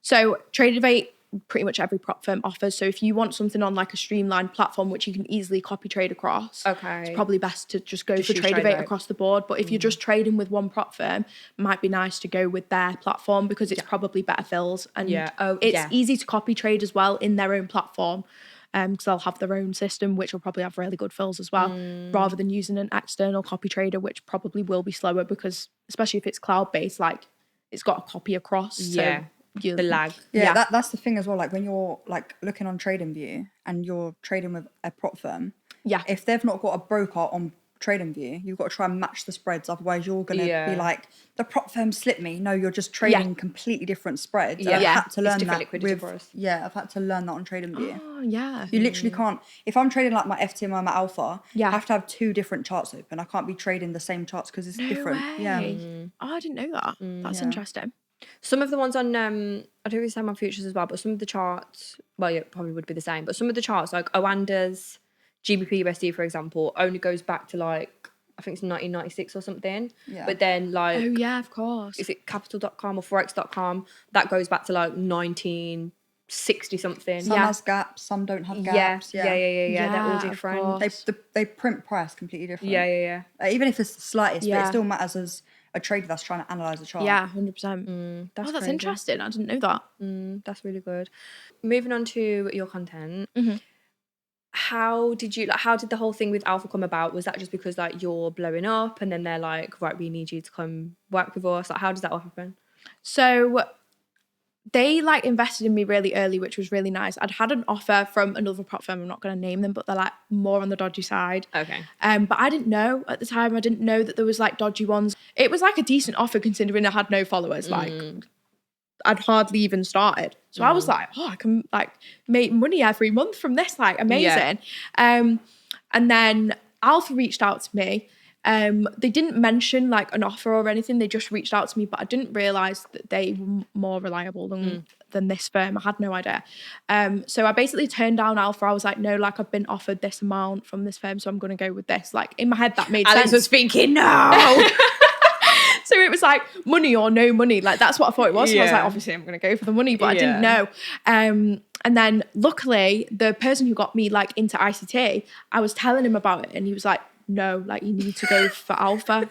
So Tradeovate, pretty much every prop firm offers. So if you want something on like a streamlined platform, which you can easily copy trade across, it's probably best to just go for Tradeovate across the board. But if you're just trading with one prop firm, it might be nice to go with their platform, because it's probably better fills, and it's easy to copy trade as well in their own platform. Because they'll have their own system, which will probably have really good fills as well, rather than using an external copy trader, which probably will be slower, because especially if it's cloud-based, like it's got a copy across. So the lag. That's the thing as well. Like when you're like looking on TradingView and you're trading with a prop firm, if they've not got a broker on TradingView. You've got to try and match the spreads, otherwise you're gonna Yeah. be like, the prop firm slipped me. No, you're just trading completely different spreads. Yeah. I've had to learn different that liquidity for us. I've had to learn that on TradingView. Oh, yeah. You literally can't. If I'm trading like my FTM or my alpha, Yeah. I have to have 2 different charts open. I can't be trading the same charts because it's No different. way. Yeah. Oh, I didn't know that. That's interesting. Some of the ones on, I don't know if it's on futures as well, but some of the charts, well, yeah, it probably would be the same, but some of the charts, like Oanda's GBP USD, for example, only goes back to like, I think it's 1996 or something. Yeah. But then like, Oh, yeah, of course. is it capital.com or forex.com? That goes back to like 1960 something. Some has gaps, some don't have gaps. Yeah. They're all of different. course. They print price completely different. Yeah. Even if it's the slightest, but Yeah. it still matters as a trader that's trying to analyze a chart. Yeah, 100%. That's That's crazy. interesting. I didn't know that. That's really good. Moving on to your content. How did the whole thing with Alpha come about? Was that just because like you're blowing up and then they're like, right, we need you to come work with us? Like, how does that all happen? So they like invested in me really early, which was really nice. I'd had an offer from another prop firm. I'm not going to name them, but they're like more on the dodgy side. Okay. But I didn't know at the time. I didn't know that there was like dodgy ones. It was like a decent offer considering I had no followers. Like I'd hardly even started. So I was like, oh, I can like make money every month from this. Like amazing. And then Alpha reached out to me. They didn't mention like an offer or anything. They just reached out to me, but I didn't realise that they were more reliable than this firm. I had no idea. So I basically turned down Alpha. I was like, no, like I've been offered this amount from this firm, so I'm going to go with this. Like in my head, that made Alex sense. was thinking, no. So it was like money or no money. Like that's what I thought it was. So I was Yeah. like, obviously I'm going to go for the money, but I didn't know. And then luckily the person who got me like into ICT, I was telling him about it and he was like, no, like you need to go for Alpha.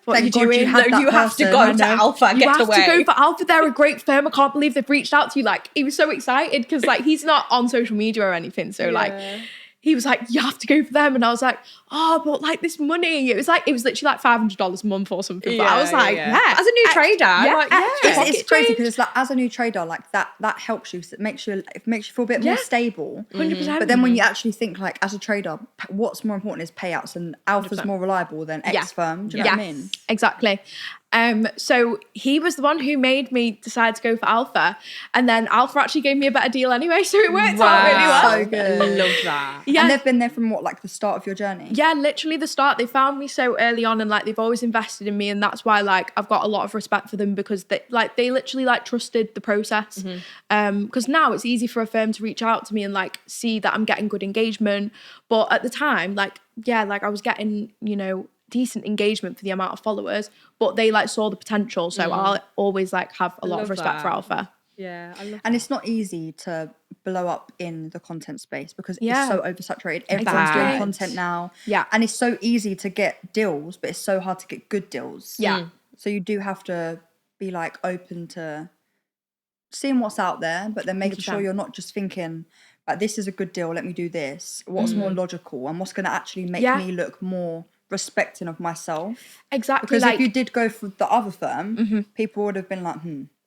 What are you Thank God you doing? had that You have to person. go I to know. Alpha. You Get have away. to go for Alpha. They're a great firm. I can't believe they've reached out to you. Like he was so excited because like he's not on social media or anything. So like he was like, you have to go for them. And I was like, oh, but like this money. It was literally like $500 a month or something. But I was like, yeah. As a new trader, like, It's crazy because it's like as a new trader, like that helps you. It makes you feel a bit more stable. 100%. But then when you actually think like as a trader, what's more important is payouts, and Alpha's more reliable than X firm. Do you know what I mean? Exactly. So he was the one who made me decide to go for Alpha, and then Alpha actually gave me a better deal anyway, so it worked out really well. So good. Love that. Yeah. And they've been there from like the start of your journey. Yeah, literally the start. They found me so early on, and like they've always invested in me, and that's why like I've got a lot of respect for them because they literally like trusted the process. Because now it's easy for a firm to reach out to me and like see that I'm getting good engagement, but at the time, like I was getting decent engagement for the amount of followers, but they like saw the potential. So I'll always like have a lot of respect for Alpha. Yeah, I love And it's not easy to blow up in the content space because Yeah. it's so oversaturated. Everyone's doing Exactly. content now. Yeah. And it's so easy to get deals, but it's so hard to get good deals. Yeah. So you do have to be like open to seeing what's out there, but then making 100%. sure you're not just thinking like, this is a good deal, let me do this. What's more logical and what's going to actually make me look more respecting of myself? Exactly. Because like, if you did go for the other firm, people would have been like,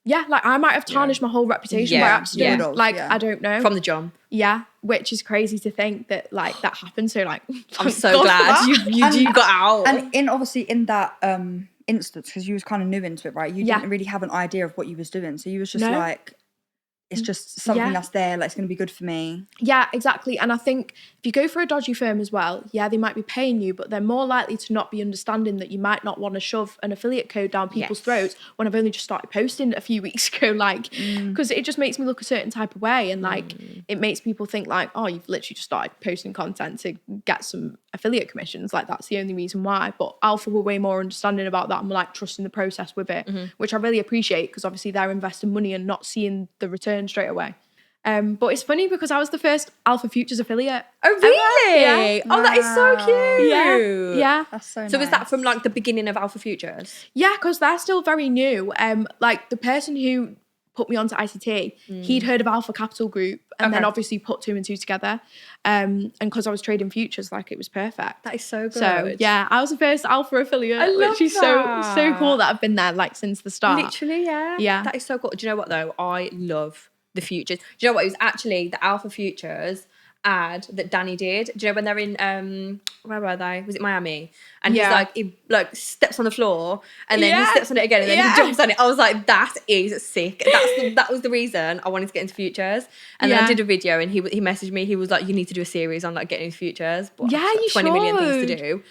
yeah, like I might have tarnished my whole reputation by Yeah. accident. Yeah. Like Yeah. I don't know. from the jump. Yeah, which is crazy to think that like that happened. So like I'm thank so God for glad that. you got out. And in that instance, because you was kind of new into it, right? You Yeah. didn't really have an idea of what you was doing. So you was just No. like, it's just something Yeah. that's there, like it's going to be good for me. Yeah, exactly. And I think if you go for a dodgy firm as well, yeah, they might be paying you, but they're more likely to not be understanding that you might not want to shove an affiliate code down people's throats when I've only just started posting a few weeks ago, like, because it just makes me look a certain type of way. And like, it makes people think like, oh, you've literally just started posting content to get some affiliate commissions. Like that's the only reason why. But Alpha were way more understanding about that and were like trusting the process with it, which I really appreciate because obviously they're investing money and not seeing the return straight away. But it's funny because I was the first Alpha Futures affiliate. Oh really? Yeah. Oh, that is so cute. Yeah. That's so nice. So was that from like the beginning of Alpha Futures? Yeah, because they're still very new. Like the person who put me onto ICT, he'd heard of Alpha Capital Group and then obviously put 2 and 2 together. And because I was trading futures, like it was perfect. That is so good. So yeah, I was the first Alpha affiliate, I love which is so cool that I've been there like since the start. Literally, yeah. Yeah. That is so cool. Do you know what though? I love the futures. Do you know what? It was actually the Alpha Futures ad that Danny did. Do you know when they're in where were they? Was it Miami? And he's Yeah. like, he like steps on the floor and then he Yeah. steps on it again and then Yeah. he jumps on it. I was like, that is sick. That was the reason I wanted to get into futures. And then I Yeah. did a video and he messaged me. He was like, you need to do a series on like getting into futures. But Yeah, I've got you 20 million things to should. do.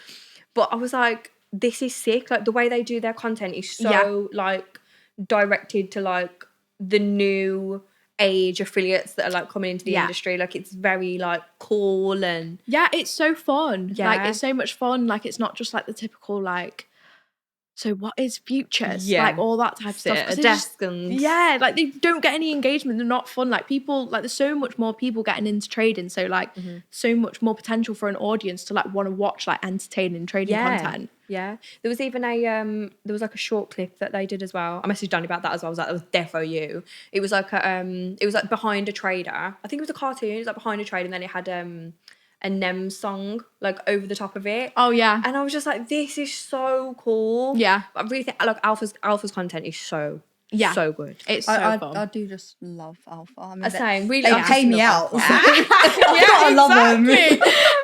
But I was like, this is sick. Like the way they do their content is so like directed to like the new age affiliates that are like coming into the industry. Like it's very like cool and Yeah, it's so fun. Yeah. Like it's so much fun. Like it's not just like the typical like, so what is futures? Yeah. Like all that type of sit stuff. at 'Cause a they just- desk and yeah, like they don't get any engagement. They're not fun. Like people, like there's so much more people getting into trading. So like so much more potential for an audience to like want to watch like entertaining trading content. Yeah. There was even there was like a short clip that they did as well. I messaged Danny about that as well. I was like, that was defo you. It was like it was like behind a trader. I think it was a cartoon. It was like behind a trader and then it had a Nem song like over the top of it. Oh yeah. And I was just like, this is so cool. Yeah. I really think like Alpha's content is so good. It's so fun. I do just love Alpha. I mean, Same. Really, they I pay just me love out. Alpha. I've gotta love them.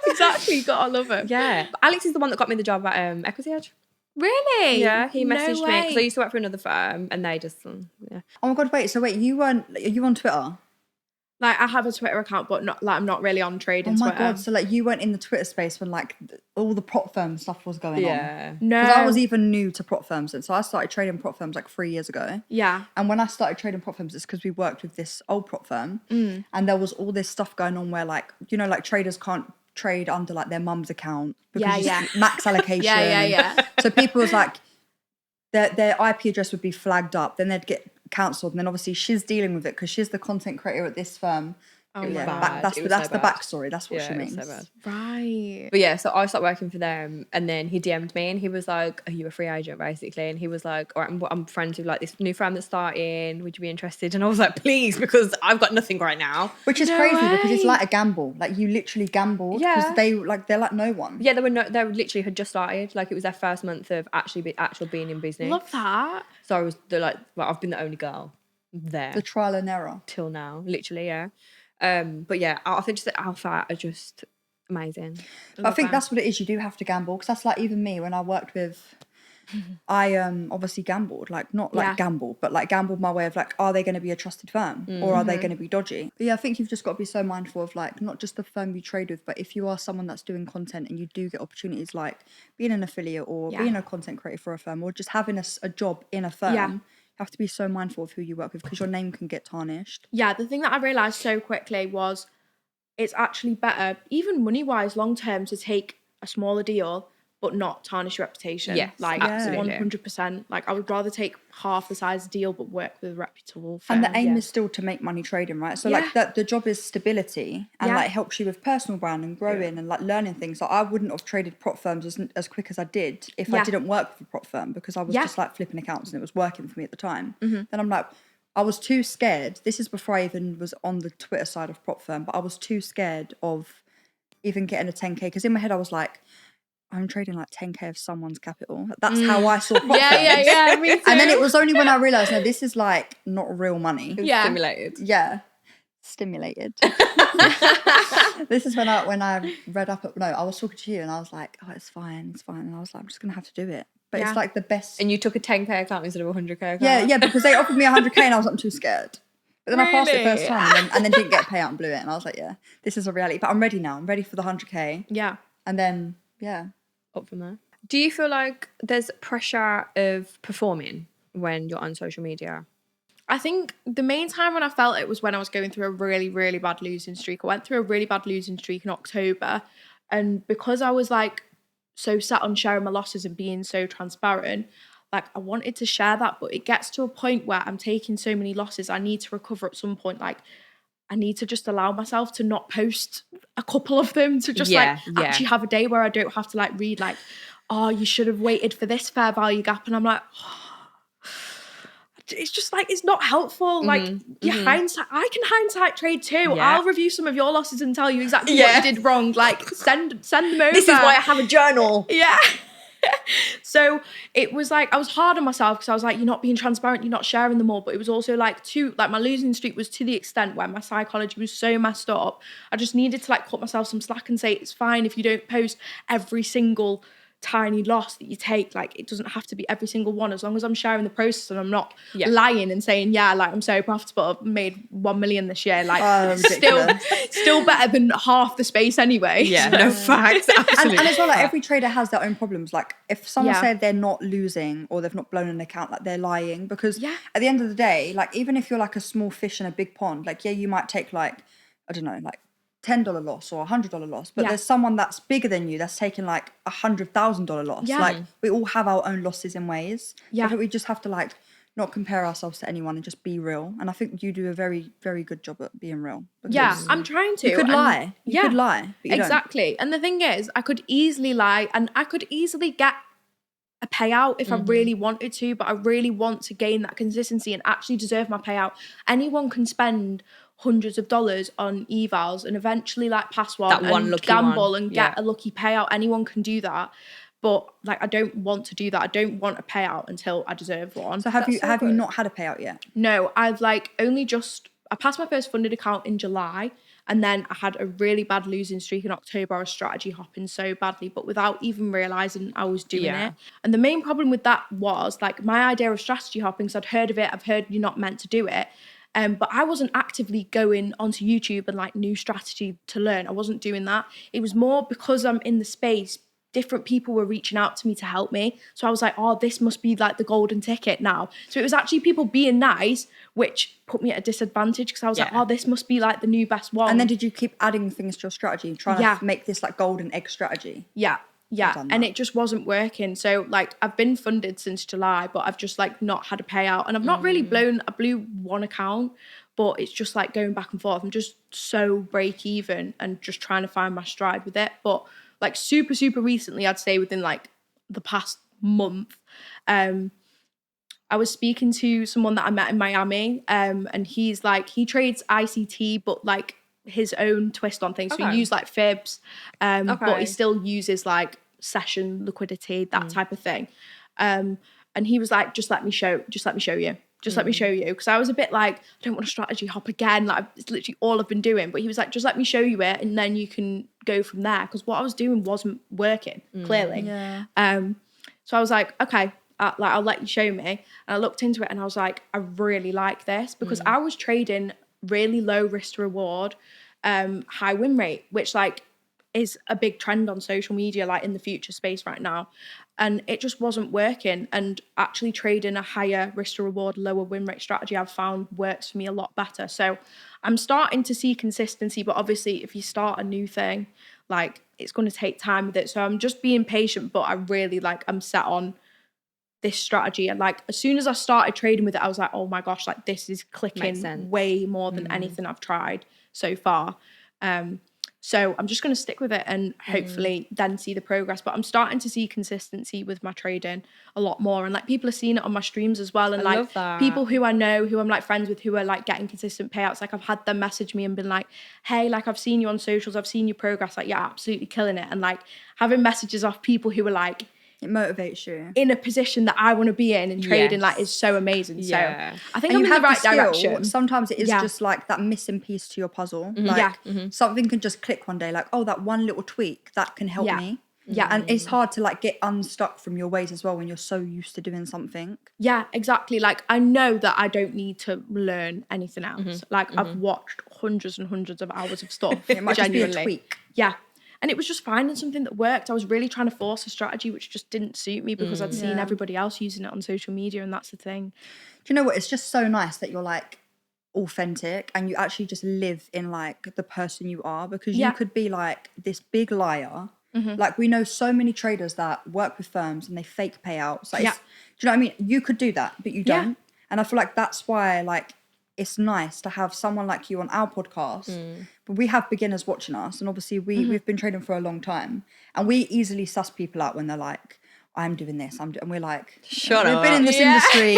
Exactly, gotta love it. Yeah. But Alex is the one that got me the job at Equity Edge. Really? Yeah, he messaged No me because I way. used to work for another firm and they just yeah. Oh my god, wait, are you on Twitter? Like I have a Twitter account, but not like I'm not really on trading Oh my Twitter. god, so like you weren't in the Twitter space when like all the prop firm stuff was going on. Yeah. No. Because I was even new to prop firms, and so I started trading prop firms like 3 years ago. Yeah. And when I started trading prop firms, it's because we worked with this old prop firm, and there was all this stuff going on where like like traders can't trade under like their mum's account because max allocation. Yeah. So people was like their IP address would be flagged up, then they'd get cancelled, and then obviously she's dealing with it because she's the content creator at this firm. Oh my yeah, God. that's It was that's so the bad. backstory. That's what she it was means. so bad. Right. But yeah, so I started working for them and then he DM'd me and he was like, are you a free agent basically? And he was like, all right, I'm friends with like this new firm that's starting. Would you be interested? And I was like, please, because I've got nothing right now. Which is No crazy because it's way. like a gamble. Like you literally gambled because they're like no one. Yeah, they literally had just started. Like it was their first month of actual being in business. Love that. So I was I've been the only girl there The trial and error. till now, literally, yeah. But yeah, I think just the Alpha are just amazing. But I think that's what it is. You do have to gamble because that's like even me when I worked with. I obviously gambled, like not like gambled, but like gambled my way of like, are they going to be a trusted firm or are they going to be dodgy? But yeah, I think you've just got to be so mindful of like not just the firm you trade with, but if you are someone that's doing content and you do get opportunities like being an affiliate or being a content creator for a firm or just having a job in a firm. Yeah. You have to be so mindful of who you work with because your name can get tarnished. Yeah, the thing that I realised so quickly was it's actually better, even money-wise, long-term, to take a smaller deal but not tarnish your reputation. Yes, like absolutely. 100%. Like I would rather take half the size deal but work with a reputable firm. And the aim is still to make money trading, right? So like that the job is stability and like helps you with personal brand and growing and like learning things. So I wouldn't have traded prop firms as quick as I did if I didn't work with a prop firm because I was just like flipping accounts and it was working for me at the time. Then I'm like, I was too scared. This is before I even was on the Twitter side of prop firm, but I was too scared of even getting a 10K because in my head I was like, I'm trading like 10K of someone's capital. That's how I saw prop firms. Yeah, me too. And then it was only when I realised, no, this is like not real money. Yeah. Simulated. Yeah. Stimulated. This is when I read up I was talking to you and I was like, oh, it's fine. And I was like, I'm just gonna have to do it. But it's like the best. And you took a 10K account instead of a 100K account? Yeah, because they offered me 100K and I was like, I'm too scared. But then I passed it first time and then didn't get a payout and blew it. And I was like, yeah, this is a reality. But I'm ready now. I'm ready for the 100K. Yeah. And then, Up from there. Do you feel like there's pressure of performing when you're on social media? I think the main time when I felt it was when I was going through a really, really bad losing streak. I went through a really bad losing streak in October. And because I was like so set on sharing my losses and being so transparent, like I wanted to share that, but it gets to a point where I'm taking so many losses. I need to recover at some point. Like I need to just allow myself to not post a couple of them to just actually have a day where I don't have to like read like, oh, you should have waited for this fair value gap. And I'm like, it's just like, it's not helpful. Like hindsight, I can hindsight trade too. Yeah. I'll review some of your losses and tell you exactly what you did wrong. Like send them over. This is why I have a journal. Yeah. So it was like, I was hard on myself because I was like, you're not being transparent, you're not sharing them all. But it was also like my losing streak was to the extent where my psychology was so messed up. I just needed to like cut myself some slack and say, it's fine if you don't post every single tiny loss that you take. Like, it doesn't have to be every single one, as long as I'm sharing the process and I'm not lying and saying, yeah, like I'm so profitable, I've made 1 million this year. Like, still better than half the space anyway. Yeah, no facts. Absolutely. And as well, like every trader has their own problems. Like if someone said they're not losing or they've not blown an account, like they're lying, because at the end of the day, like even if you're like a small fish in a big pond, like you might take like, I don't know, like $10 loss or $100 loss, but there's someone that's bigger than you that's taking like $100,000 loss. Like we all have our own losses in ways. So I think we just have to like not compare ourselves to anyone and just be real. And I think you do a very, very good job at being real. Yeah, I'm trying to. You could lie. You could lie. But you exactly. don't. And the thing is, I could easily lie and I could easily get a payout if I really wanted to, but I really want to gain that consistency and actually deserve my payout. Anyone can spend hundreds of dollars on evals and eventually like pass one and gamble and get a lucky payout. Anyone can do that. But like, I don't want to do that. I don't want a payout until I deserve one. So have you not had a payout yet? No, I've like I passed my first funded account in July, and then I had a really bad losing streak in October. I was strategy hopping so badly, but without even realising I was doing it. And the main problem with that was like my idea of strategy hopping, because I'd heard of it, I've heard you're not meant to do it. But I wasn't actively going onto YouTube and like new strategy to learn. I wasn't doing that. It was more because I'm in the space, different people were reaching out to me to help me. So I was like, oh, this must be like the golden ticket now. So it was actually people being nice, which put me at a disadvantage because I was like, oh, this must be like the new best one. And then did you keep adding things to your strategy, trying to make this like golden egg strategy? Yeah, and it just wasn't working. So like I've been funded since July, but I've just like not had a payout, and I've not really I blew one account, but it's just like going back and forth. I'm just so break even and just trying to find my stride with it. But like super recently, I'd say within like the past month, I was speaking to someone that I met in Miami, and he's like, he trades ICT, but like his own twist on things. So he used like fibs, but he still uses like session liquidity, that type of thing. And he was like, just let me show you. Just let me show you. Because I was a bit like, I don't want to strategy hop again. Like it's literally all I've been doing. But he was like, just let me show you it, and then you can go from there. Because what I was doing wasn't working, clearly. So I was like, okay, I'll let you show me. And I looked into it and I was like, I really like this, because I was trading really low risk to reward, high win rate, which like is a big trend on social media, like in the future space right now. And it just wasn't working. And actually trading a higher risk to reward, lower win rate strategy, I've found works for me a lot better. So I'm starting to see consistency, but obviously if you start a new thing, like it's going to take time with it. So I'm just being patient, but I really like, I'm set on this strategy. And like, as soon as I started trading with it, I was like, oh my gosh, like this is clicking way more than anything I've tried so far. So I'm just going to stick with it and hopefully then see the progress. But I'm starting to see consistency with my trading a lot more. And like people are seeing it on my streams as well. And like people who I know, who I'm like friends with, who are like getting consistent payouts. Like I've had them message me and been like, hey, like I've seen you on socials. I've seen your progress. Like you're absolutely killing it. And like having messages off people who are like, it motivates you in a position that I want to be in, and trading like is so amazing. So I think I'm in the right direction. Sometimes it is just like that missing piece to your puzzle. Like something can just click one day, like, oh, that one little tweak that can help me. And it's hard to like get unstuck from your ways as well when you're so used to doing something. Yeah, exactly. Like I know that I don't need to learn anything else. Like I've watched hundreds and hundreds of hours of stuff. It might just be a tweak. And it was just finding something that worked. I was really trying to force a strategy which just didn't suit me because I'd seen everybody else using it on social media, and that's the thing. Do you know what? It's just so nice that you're like authentic and you actually just live in like the person you are, because you could be like this big liar. Like we know so many traders that work with firms and they fake payouts. Like do you know what I mean? You could do that, but you don't. And I feel like that's why like it's nice to have someone like you on our podcast. But we have beginners watching us, and obviously we've been trading for a long time, and we easily suss people out when they're like, I'm doing this, and we're like, shut up. We've been in this industry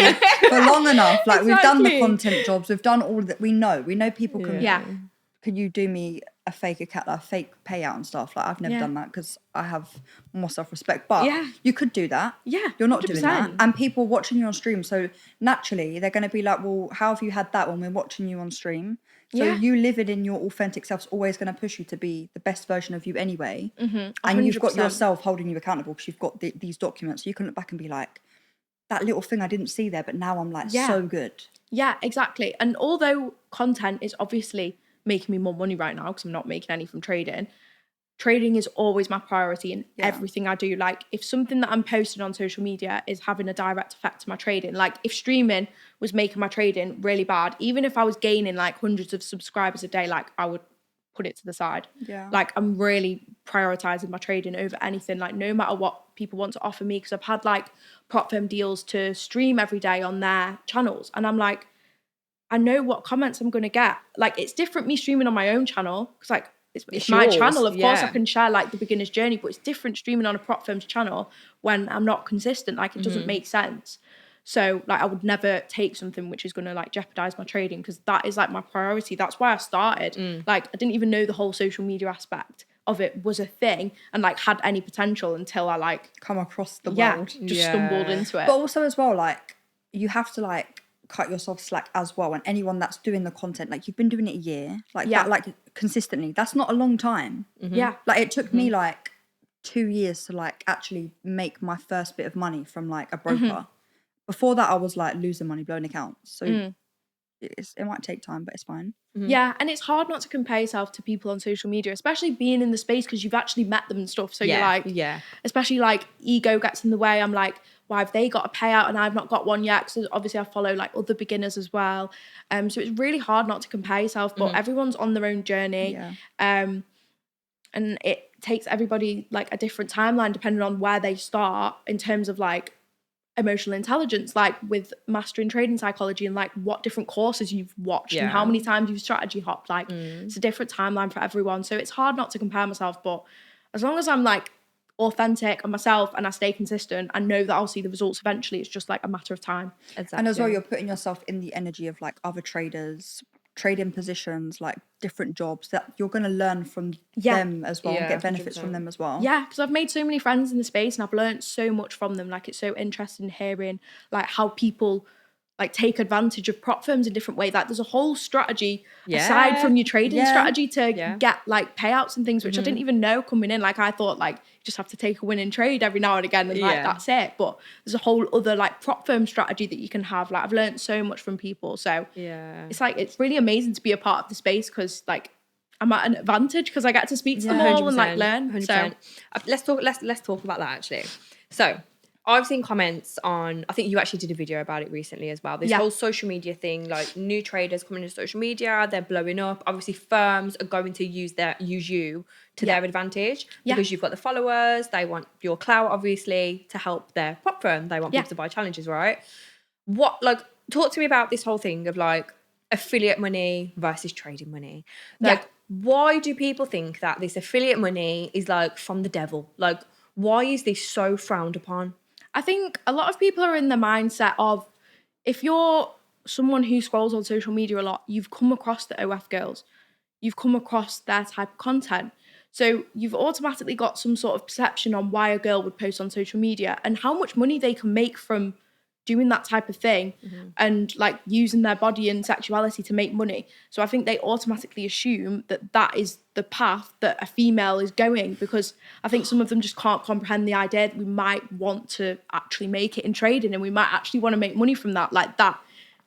for long enough. Like we've done the content jobs, we've done all that. We know people can. Can you do me a fake account, a fake payout and stuff. Like I've never Yeah. done that because I have more self-respect. But Yeah. you could do that. Yeah, You're not doing that. 100%. And people watching you on stream, so naturally they're going to be like, well, how have you had that when we're watching you on stream? So Yeah. you living in your authentic self is always going to push you to be the best version of you anyway. Mm-hmm. And you've got 100%. yourself holding you accountable because you've got these documents. So you can look back and be like, that little thing I didn't see there, but now I'm like so good. Yeah, exactly. And although content is obviously making me more money right now because I'm not making any from trading is always my priority in everything I do. Like if something that I'm posting on social media is having a direct effect to my trading, like if streaming was making my trading really bad, even if I was gaining like hundreds of subscribers a day, like I would put it to the side. Yeah. Like I'm really prioritizing my trading over anything, like no matter what people want to offer me, because I've had like prop firm deals to stream every day on their channels, and I'm like, I know what comments I'm going to get. Like it's different me streaming on my own channel because like it's my yours, channel, of course I yeah. can share like the beginner's journey, but it's different streaming on a prop firm's channel when I'm not consistent. Like it doesn't make sense. So like I would never take something which is going to like jeopardize my trading, because that is like my priority. That's why I started. Like I didn't even know the whole social media aspect of it was a thing and like had any potential until I like come across the world. just stumbled into it. But also as well, like you have to like cut yourself slack as well. And anyone that's doing the content, like you've been doing it a year, like that, like consistently, that's not a long time. Yeah. Like it took me like 2 years to like actually make my first bit of money from like a broker. Before that, I was like losing money, blowing accounts. So it might take time, but it's fine. Yeah, and it's hard not to compare yourself to people on social media, especially being in the space because you've actually met them and stuff. So you're like, especially like ego gets in the way. I'm like, why have they got a payout and I've not got one yet? Because obviously I follow like other beginners as well. So it's really hard not to compare yourself, but everyone's on their own journey. And it takes everybody like a different timeline depending on where they start in terms of like emotional intelligence, like with mastering trading psychology and like what different courses you've watched and how many times you've strategy hopped. Like it's a different timeline for everyone. So it's hard not to compare myself, but as long as I'm like authentic and myself and I stay consistent, I know that I'll see the results eventually. It's just like a matter of time. And as well, you're putting yourself in the energy of like other traders, trading positions, like different jobs that you're going to learn from them as well, and get benefits 100%. From them as well. Yeah, because I've made so many friends in the space and I've learned so much from them. Like it's so interesting hearing like how people like take advantage of prop firms in different ways. Like there's a whole strategy aside from your trading strategy to get like payouts and things, which I didn't even know coming in. Like I thought like you just have to take a winning trade every now and again and like that's it. But there's a whole other like prop firm strategy that you can have. Like I've learned so much from people. So it's like it's really amazing to be a part of the space because like I'm at an advantage because I get to speak to them all and like learn. 100%. So let's talk about that actually. So I've seen comments on, I think you actually did a video about it recently as well. This whole social media thing, like new traders coming into social media, they're blowing up. Obviously, firms are going to use you to their advantage because you've got the followers. They want your clout, obviously, to help their prop firm. They want people to buy challenges, right? Talk to me about this whole thing of like affiliate money versus trading money. Like, why do people think that this affiliate money is like from the devil? Like, why is this so frowned upon? I think a lot of people are in the mindset of if you're someone who scrolls on social media a lot, you've come across the OF girls, you've come across their type of content. So you've automatically got some sort of perception on why a girl would post on social media and how much money they can make from doing that type of thing and like using their body and sexuality to make money. So I think they automatically assume that that is the path that a female is going, because I think some of them just can't comprehend the idea that we might want to actually make it in trading and we might actually want to make money from that. Like that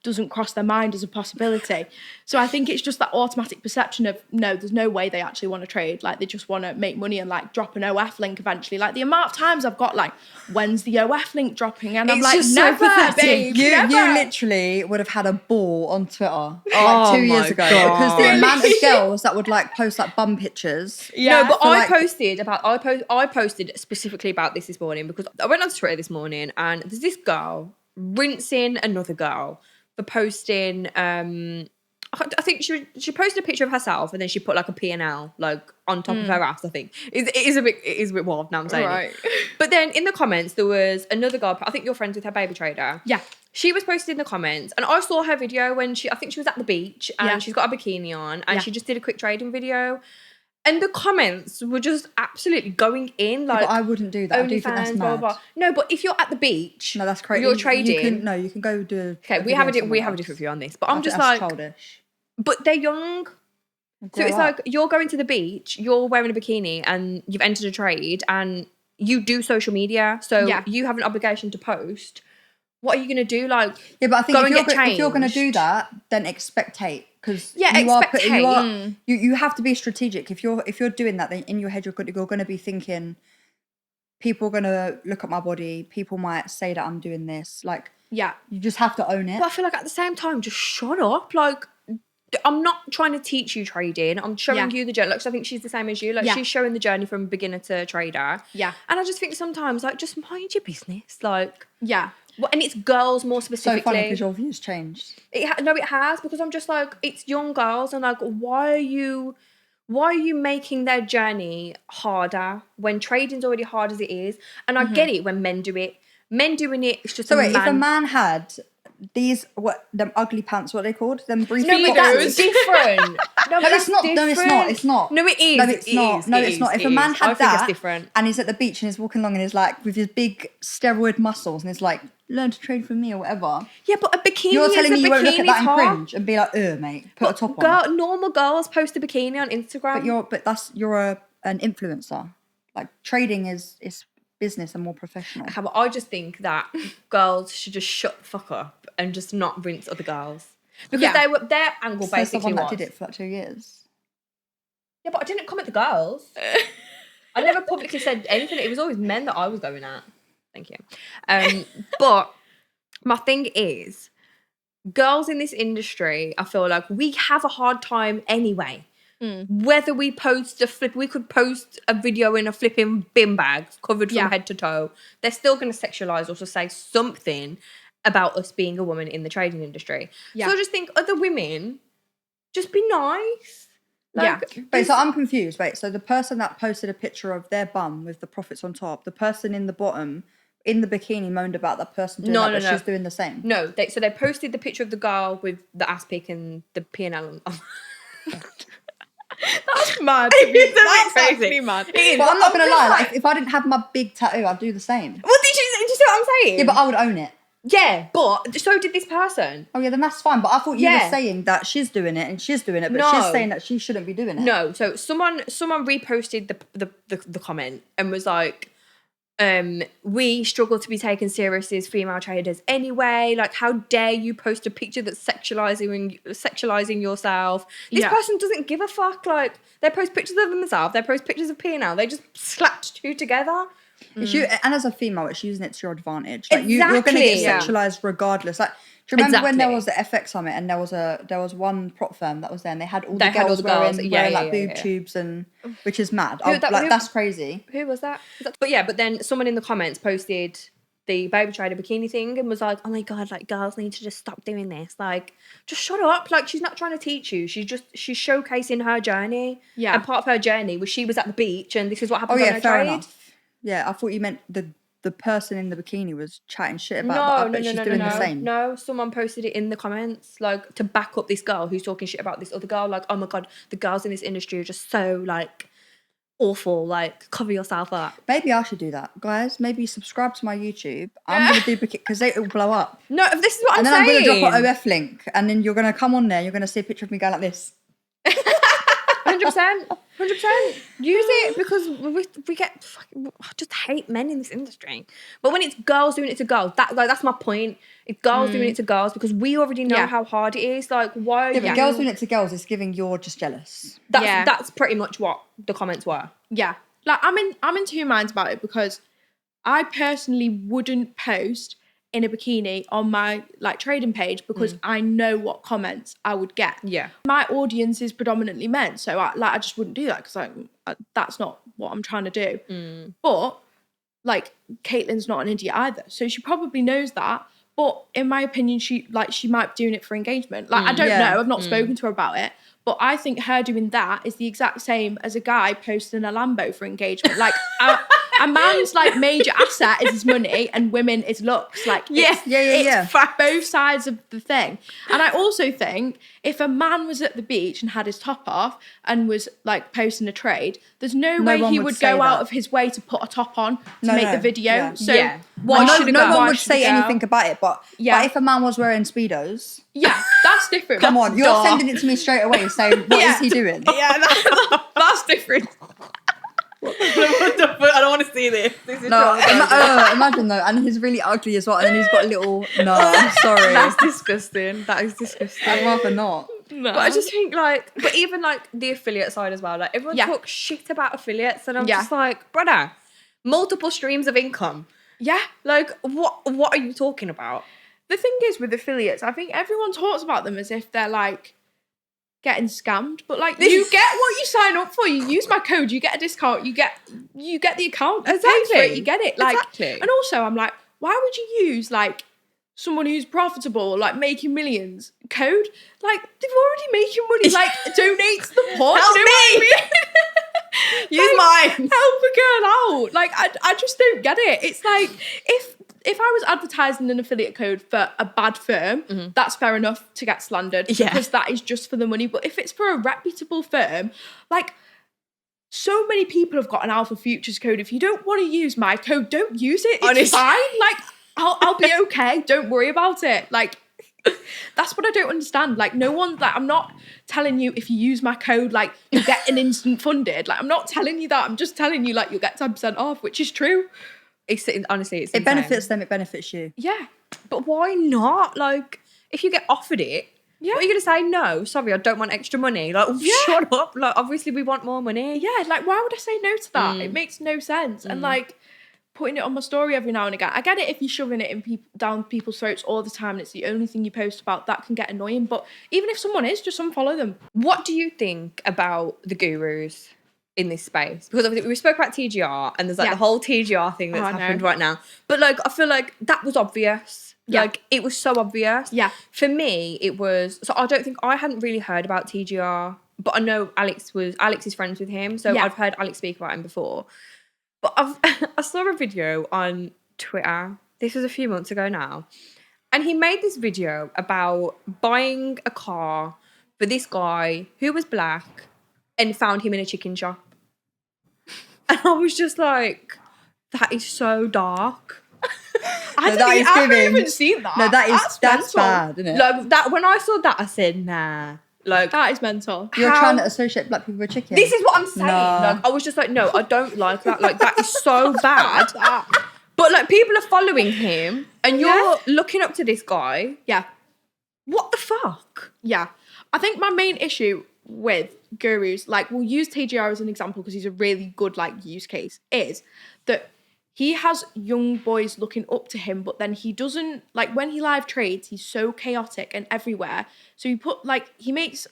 doesn't cross their mind as a possibility. So I think it's just that automatic perception of no, there's no way they actually want to trade. Like they just want to make money and like drop an OF link eventually. Like the amount of times I've got like, when's the OF link dropping? And I'm it's like, just never, so pathetic. babe, You never. literally would have had a ball on Twitter like 2 years ago because the amount of girls that would like post like bum pictures. Yeah, no, but I posted specifically about this morning because I went on Twitter this morning and there's this girl rinsing another girl for posting I think she posted a picture of herself and then she put like a P&L like on top of her ass. I think it is a bit wild now I'm saying it. But then in the comments there was another girl, I think you're friends with her, baby trader. Yeah, she was posted in the comments and I saw her video when I think she was at the beach and she's got a bikini on and she just did a quick trading video And the comments were just absolutely going in. Like, but I wouldn't do that. I do think that's OnlyFans, mad. blah, blah, blah. No, but if you're at the beach, No, that's crazy. you're trading. You can go do. Okay, we have a different view on this, but I'm just like, childish. but they're young. So it's like you're going to the beach, you're wearing a bikini, and you've entered a trade, and you do social media, so you have an obligation to post. What are you going to do? Like, yeah, but I think if you're going to changed. do that, then expectate, because expectate. you have to be strategic. If you're doing that, then in your head you're going to be thinking, people are going to look at my body. People might say that I'm doing this. Like, Yeah. you just have to own it. But I feel like at the same time, just shut up. Like, I'm not trying to teach you trading. I'm showing you the journey. Like, 'cause I think she's the same as you. Like, she's showing the journey from beginner to trader. Yeah. And I just think sometimes, like, just mind your business. Like, Yeah. well, and it's girls more specifically. So funny because your views changed. No, it has, because I'm just like, it's young girls, and like, why are you making their journey harder when trading's already hard as it is? And I get it when men do it. Men doing it, it's just So wait, if a man had these them ugly pants, what are they called? Them brief. No, but that's different. No, it's not. No, it's not. It's not. No, it is. No, it's not. No, it's not. If a man had that, different. and he's at the beach and he's walking along and he's like with his big steroid muscles and he's like, learn to trade from me or whatever. Yeah, but a bikini. You're telling me you won't look at that and top. cringe and be like, mate, put a top on. Normal girls post a bikini on Instagram. You're an influencer. Like, trading is business and more professional. Okay, but I just think that girls should just shut the fuck up and just not rinse other girls, because their angle basically someone that was. did it for like 2 years. Yeah, but I didn't comment the girls. I never publicly said anything. It was always men that I was going at. Thank you. But my thing is, girls in this industry, I feel like we have a hard time anyway. Whether we we could post a video in a flipping bin bag covered from head to toe. They're still going to sexualize us or say something about us being a woman in the trading industry. Yeah. So I just think other women, just be nice. But so I'm confused. Wait, so the person that posted a picture of their bum with the profits on top, the person in the bottom in the bikini moaned about that person doing but she's doing the same. No, they posted the picture of the girl with the ass pic and the P&L on. That's mad. That's actually mad. But I'm not going to lie. Like, if I didn't have my big tattoo, I'd do the same. Well, did you see what I'm saying? Yeah, but I would own it. Yeah, but so did this person. Oh, yeah, then that's fine. But I thought you were saying that she's doing it and she's doing it, but she's saying that she shouldn't be doing it. No, so someone reposted the comment and was like, we struggle to be taken seriously as female traders anyway. Like, how dare you post a picture that's sexualizing yourself? This person doesn't give a fuck. Like, they post pictures of themselves, they post pictures of P&L, they just slapped two together. And as a female, it's using it to your advantage. Like, you're going to get sexualized regardless. Like, do you remember when there was the FX summit and there was one prop firm that was there and they had all the girls wearing like boob tubes, and which is mad. That's crazy. Who was that? But then someone in the comments posted the baby trader bikini thing and was like, oh my god, like, girls need to just stop doing this. Like, just shut up. Like, she's not trying to teach you. She's showcasing her journey. Yeah. And part of her journey was she was at the beach and this is what happened on her trade. Enough. Yeah, I thought you meant the person in the bikini was chatting shit about it, but she's doing the same. No, someone posted it in the comments, like, to back up this girl who's talking shit about this other girl. Like, oh my god, the girls in this industry are just so, like, awful. Like, cover yourself up. Maybe I should do that, guys. Maybe subscribe to my YouTube. I'm gonna do bikini because it will blow up. No, this is what I'm saying. And then I'm gonna drop an OF link, and then you're gonna come on there. You're gonna see a picture of me going like this. 100%. Use it, because we get fucking, I just hate men in this industry. But when it's girls doing it to girls, that's my point. It's girls doing it to girls, because we already know how hard it is. Like, why are but girls doing it to girls is giving you're just jealous. That's pretty much what the comments were. Yeah. Like, I'm in two minds about it, because I personally wouldn't post in a bikini on my, like, trading page, because I know what comments I would get. Yeah. My audience is predominantly men, so I just wouldn't do that, because that's not what I'm trying to do. But, like, Caitlin's not an idiot either, so she probably knows that. But in my opinion, she might be doing it for engagement. Like, I don't know. I've not spoken to her about it. But I think her doing that is the exact same as a guy posting a Lambo for engagement. Like, a man's like major asset is his money and women is looks. Like it's both sides of the thing. And I also think if a man was at the beach and had his top off and was like posting a trade, there's no way he would go out of his way to put a top on to make the video. Yeah. So no one would say anything about it. But if a man was wearing Speedos, that's different. Come on, you're sending it to me straight away saying, what is he doing? Yeah, that's different. What the fuck? I don't want to see this. This is imagine though, and he's really ugly as well, and then he's got a little. No, I'm sorry. That's disgusting. That is disgusting. I'd rather not. No. But I just think but even like the affiliate side as well. Like everyone talks shit about affiliates, and I'm just like, brother, multiple streams of income. Yeah, like what are you talking about? The thing is with affiliates, I think everyone talks about them as if they're like getting scammed, but like you get what you sign up for. You use my code, you get a discount, you get the account, you pay for it, you get it. Like, and also I'm like, why would you use like someone who's profitable, like making millions code? Like they're already making money. Like donate to the poor. Help me. Use mine. Help a girl out. Like I just don't get it. It's like if I was advertising an affiliate code for a bad firm, that's fair enough to get slandered because that is just for the money. But if it's for a reputable firm, like so many people have got an Alpha Futures code. If you don't want to use my code, don't use it. It's fine. Like I'll be okay. Don't worry about it. Like that's what I don't understand. Like no one, like I'm not telling you if you use my code, like you get an instant funded. Like I'm not telling you that. I'm just telling you like you'll get 10% off, which is true. Honestly, it's it benefits them, it benefits you. Yeah. But why not? Like, if you get offered it, what are you going to say? No, sorry, I don't want extra money. Like, shut up. Like, obviously we want more money. Yeah, like, why would I say no to that? It makes no sense. And, like, putting it on my story every now and again. I get it if you're shoving it in down people's throats all the time and it's the only thing you post about, that can get annoying. But even if someone is, just unfollow them. What do you think about the gurus in this space? Because obviously we spoke about TGR and there's like the whole TGR thing that's happened right now. But like I feel like that was obvious. Like it was so obvious. Yeah. For me, it was I hadn't really heard about TGR, but I know Alex is friends with him. So I've heard Alex speak about him before. But I saw a video on Twitter. This was a few months ago now. And he made this video about buying a car for this guy who was black and found him in a chicken shop. And I was just like, that is so dark. I haven't even seen that. No, that's bad, isn't it? Like that when I saw that, I said, nah. Like that is mental. You're trying to associate black people with chicken. This is what I'm saying. No. Like I was just like, no, I don't like that. Like that is so bad. But like people are following him and you're looking up to this guy. Yeah. What the fuck? Yeah. I think my main issue with gurus, like we'll use TGR as an example because he's a really good like use case, is that he has young boys looking up to him, but then he doesn't, like when he live trades, he's so chaotic and everywhere. So he makes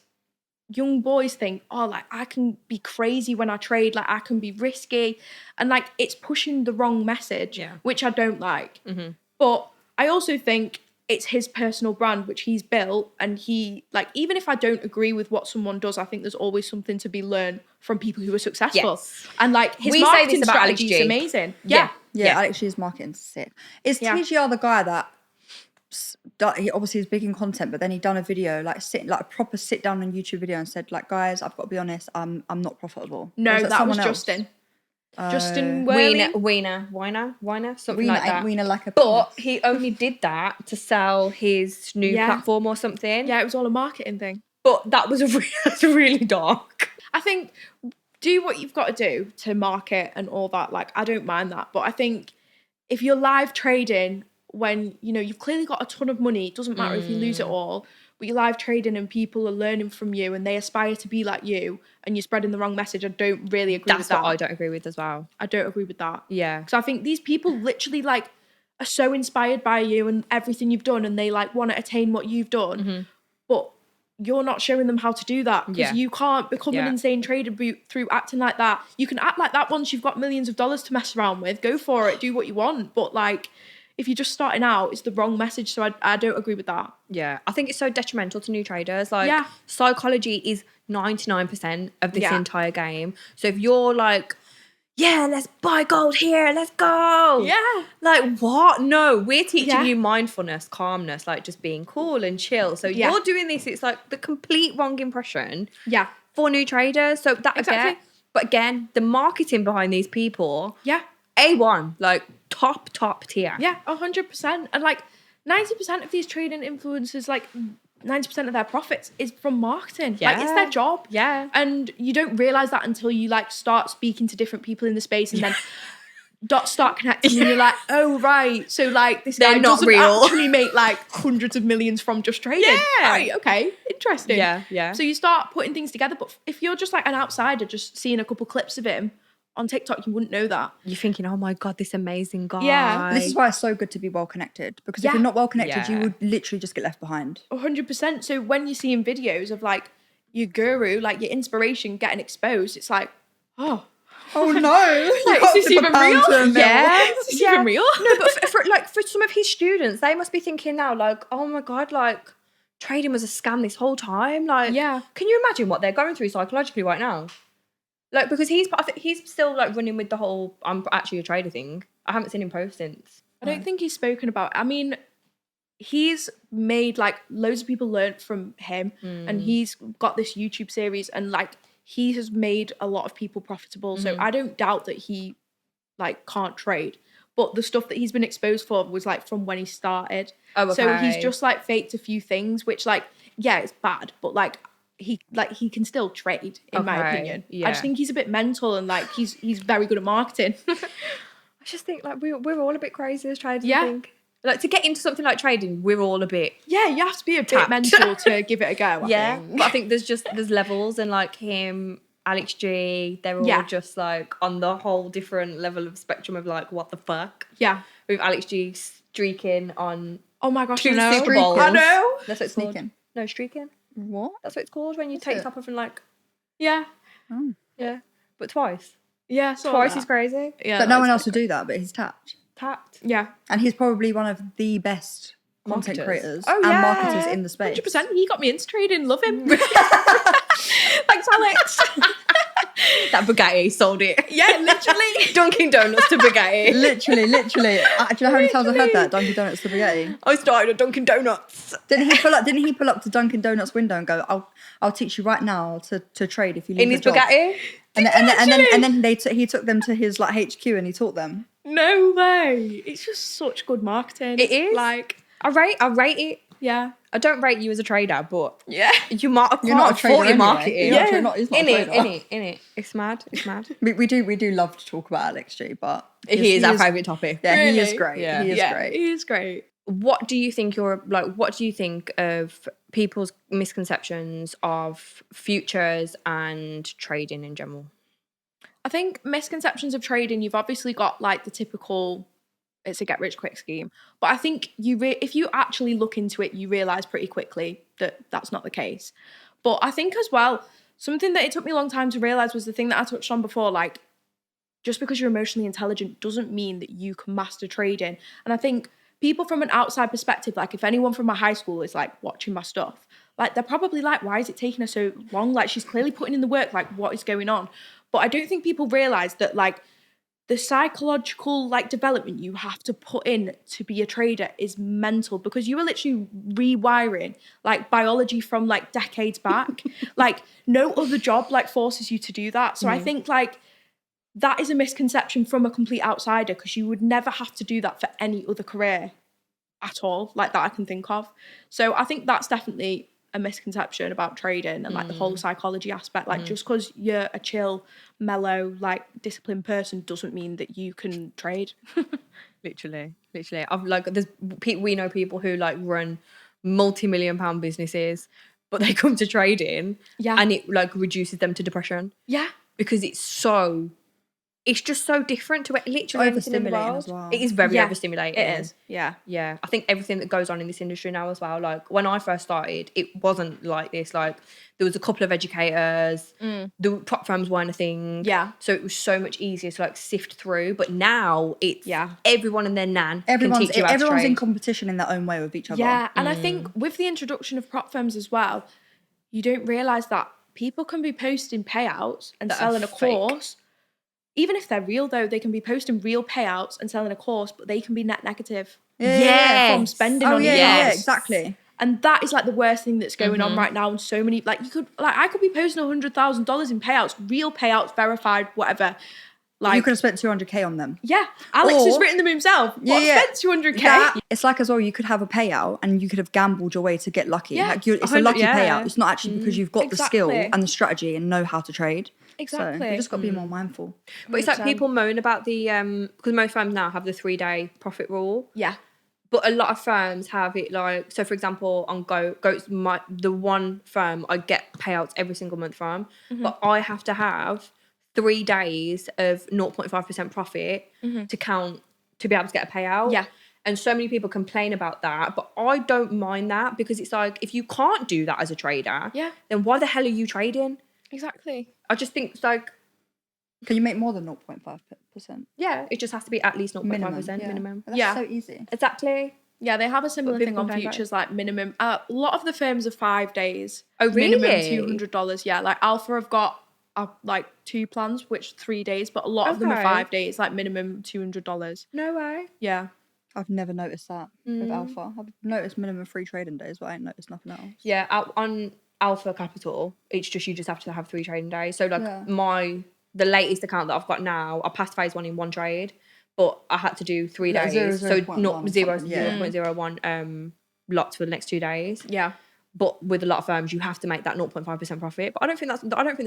young boys think, oh, like I can be crazy when I trade, like I can be risky. And like it's pushing the wrong message, which I don't like. Mm-hmm. But I also think it's his personal brand, which he's built. And he, like, even if I don't agree with what someone does, I think there's always something to be learned from people who are successful. Yes. And like his marketing strategy is amazing. Yeah, Alex G's marketing's sick. Is TGR the guy that he obviously is big in content, but then he done a video like a proper sit down on YouTube video and said like, guys, I've got to be honest, I'm not profitable. No, that was Justin. Justin Weiner, something like that. Weiner like a but he only did that to sell his new platform or something. Yeah, it was all a marketing thing. But that was really dark. I think do what you've got to do to market and all that. Like, I don't mind that. But I think if you're live trading when, you know, you've clearly got a ton of money, it doesn't matter if you lose it all, but you're live trading and people are learning from you and they aspire to be like you and you're spreading the wrong message, I don't really agree with that. That's what I don't agree with as well. I don't agree with that. Yeah. Because I think these people literally like are so inspired by you and everything you've done and they like want to attain what you've done. But you're not showing them how to do that because you can't become an insane trader through acting like that. You can act like that once you've got millions of dollars to mess around with. Go for it. Do what you want. But like, if you're just starting out, it's the wrong message. So I don't agree with that. Yeah. I think it's so detrimental to new traders. Like psychology is 99% of this entire game. So if you're like, yeah, let's buy gold here, let's go. Yeah. Like, what? No, we're teaching Yeah. you mindfulness, calmness, like just being cool and chill. So Yeah. you're doing this, it's like the complete wrong impression Yeah. for new traders. So that Exactly. again, but again, the marketing behind these people, Yeah. A1, like top tier. Yeah, 100%. And like 90% of these trading influencers, like 90% of their profits is from marketing. Like it's their job. Yeah. And you don't realize that until you like start speaking to different people in the space and then dots start connecting and you're like, oh right. So like this They're guy not doesn't real. actually make like hundreds of millions from just trading. Yeah. Right, okay. Interesting. Yeah. So you start putting things together. But if you're just like an outsider just seeing a couple clips of him on TikTok, you wouldn't know that. You're thinking, oh my God, this amazing guy. Yeah. This is why it's so good to be well connected, because if Yeah. you're not well connected, you Yeah. would literally just get left behind. 100%. So when you're seeing videos of like your guru, like your inspiration getting exposed, it's like, oh, Oh no! like, is this even real? Yeah. Is this even real? No, but for some of his students, they must be thinking now, like, oh my God, like trading was a scam this whole time. Like, Yeah. can you imagine what they're going through psychologically right now? Like, because I think he's still like running with the whole I'm actually a trader thing. I haven't seen him post since. I don't think he's spoken about. I mean, he's made like loads of people learn from him, and he's got this YouTube series, and like he has made a lot of people profitable. So I don't doubt that he like can't trade. But the stuff that he's been exposed for was like from when he started. Oh, So he's okay. just like faked a few things, which like, yeah, it's bad, but like he can still trade, in my Okay, opinion. I yeah. just think he's a bit mental and like he's very good at marketing. I just think like we're all a bit crazy as traders. Yeah. I think. Like to get into something like trading, we're all a bit. Yeah, you have to be a bit Tapped. mental to give it a go. I think. But I think there's levels, and like him, Alex G, they're all Yeah. just like on the whole different level of spectrum of like what the fuck. Yeah. With Alex G streaking on Oh my gosh, 2 I know. Super Bowls. I know. That's what it's called. Sneaking. No, streaking. What? That's what it's called when you take your top off and like Yeah. yeah, but twice. Yeah. Saw Twice that. is crazy. Yeah. But that no is one else pretty would do that, but he's tapped. Tapped. Yeah. And he's probably one of the best content Marketers. creators Oh, and yeah. marketers in the space. 100%. He got me into trading. Love him. Thanks, Alex. That Bugatti sold it. Yeah, literally. Dunkin' Donuts to Bugatti. Literally. Do you know how many times I've heard that? Dunkin' Donuts to spaghetti. I started at Dunkin' Donuts. Didn't he pull up to Dunkin' Donuts window and go, "I'll teach you right now to trade if you leave In the his job." Bugatti. And then he took them to his like HQ and he taught them. No way. It's just such good marketing. It is. Like, I rate it. yeah. I don't rate you as a trader, but Yeah. You're not a trader your anyway. marketing. You're not- he's not a trader. In it. It's mad. We do love to talk about Alex G, but He is our favourite topic. Yeah, he is Really? great. Yeah. He is great. He is great. What do you think of people's misconceptions of futures and trading in general? I think misconceptions of trading, you've obviously got like the typical, it's a get rich quick scheme. But I think if you actually look into it, you realise pretty quickly that that's not the case. But I think as well, something that it took me a long time to realise was the thing that I touched on before, like just because you're emotionally intelligent doesn't mean that you can master trading. And I think people from an outside perspective, like if anyone from my high school is like watching my stuff, like they're probably like, why is it taking her so long? Like she's clearly putting in the work, like what is going on? But I don't think people realise that like the psychological like development you have to put in to be a trader is mental, because you are literally rewiring like biology from like decades back. Like no other job like forces you to do that. So I think like that is a misconception from a complete outsider, because you would never have to do that for any other career at all, like that I can think of. So I think that's definitely a misconception about trading and like the whole psychology aspect. Like just because you're a chill, mellow, like disciplined person doesn't mean that you can trade. Literally. I've like we know people who like run multi-million-pound businesses, but they come to trading, and it like reduces them to depression. Yeah. Because it's just so different to literally anything in the Overstimulating world. as well. It is very Yeah, overstimulating. It is. Yeah. Yeah, I think everything that goes on in this industry now as well, like when I first started, it wasn't like this. Like there was a couple of educators, the prop firms weren't a thing. Yeah. So it was so much easier to like sift through. But now it's Yeah. everyone and their nan Everyone's can teach you how to in trade. competition in their own way with each other. Yeah. And I think with the introduction of prop firms as well, you don't realise that people can be posting payouts and That are selling a fake. course, even if they're real though, they can be posting real payouts and selling a course, but they can be net negative from spending on emails. Exactly. And that is like the worst thing that's going on right now. And so many, like I could be posting $100,000 in payouts, real payouts, verified, whatever. Like you could have spent 200k on them. Yeah, Alex has written them himself. Spent 200k. It's like as well, you could have a payout and you could have gambled your way to get lucky. Yeah, like it's a lucky payout. It's not actually because you've got the skill and the strategy and know how to trade. Exactly. So you just got to be more mindful. But it's like people moan about the because most firms now have the 3-day profit rule. Yeah. But a lot of firms have it like, so for example, on Goat's the one firm I get payouts every single month from, but I have to have 3 days of 0.5% profit to count to be able to get a payout. Yeah. And so many people complain about that, but I don't mind that because it's like, if you can't do that as a trader, then why the hell are you trading? Exactly. I just think it's like, can you make more than 0.5%? Yeah, it just has to be at least 0.5% minimum. That's so easy. Exactly. Yeah, they have a similar thing on futures, like minimum. A lot of the firms are 5 days. Oh, really? Minimum $200. Yeah, like Alpha have got like 2 plans, which 3 days, but a lot of them are 5 days, like minimum $200. No way. Yeah. I've never noticed that with Alpha. I've noticed minimum 3 trading days, but I ain't noticed nothing else. Yeah, on Alpha Capital, it's just you just have to have 3 trading days. So like the latest account that I've got now, I passed phase 1 in 1 trade, but I had to do 3 days. So not 0.01 lots for the next 2 days. Yeah. But with a lot of firms, you have to make that 0.5% profit. But I don't think there's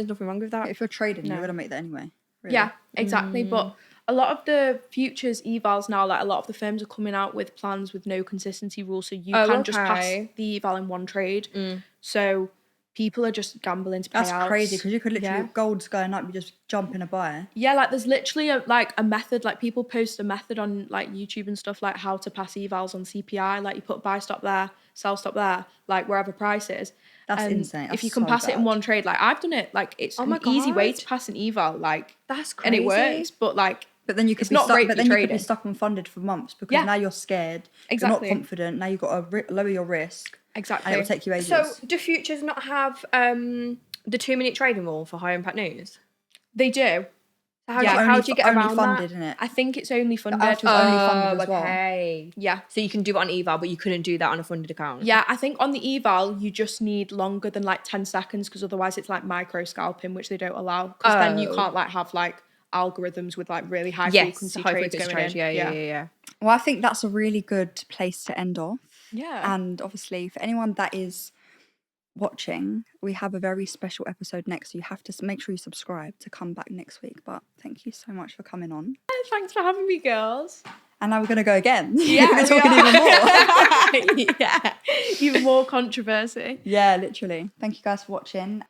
nothing wrong with that. If you're trading, you're gonna make that anyway. Really. Yeah, exactly. But a lot of the futures evals now, like a lot of the firms are coming out with plans with no consistency rules, so you can just pass the eval in 1 trade. So people are just gambling to pay out. That's crazy because you could literally, gold's going up, you just jump in a buy. Yeah, like there's literally a method, like people post a method on like YouTube and stuff, like how to pass evals on CPI. Like you put buy stop there, sell stop there, like wherever price is. That's insane. If you can pass it in 1 trade, like I've done it, like it's an easy way to pass an eval. Like that's crazy. And it works, but like. But then you could be stuck. But then you could be stuck unfunded for months because now you're scared. Exactly. You're not confident. Now you've got to lower your risk. Exactly. And it will take you ages. So do futures not have the 2-minute trading rule for high impact news? They do. So how do you get around funded, that? Isn't it? I think it's only funded. The Alpha's only funded as well. Okay. Yeah. So you can do it on eval, but you couldn't do that on a funded account. Yeah, I think on the eval you just need longer than like 10 seconds because otherwise it's like micro scalping, which they don't allow. Because then you can't like have like algorithms with like really high frequency trades going in. Yeah. Well, I think that's a really good place to end off. Yeah. And obviously, for anyone that is watching, we have a very special episode next. So you have to make sure you subscribe to come back next week. But thank you so much for coming on. Thanks for having me, girls. And now we're going to go again. Yeah, we're talking even more. Yeah, even more controversy. Yeah, literally. Thank you guys for watching.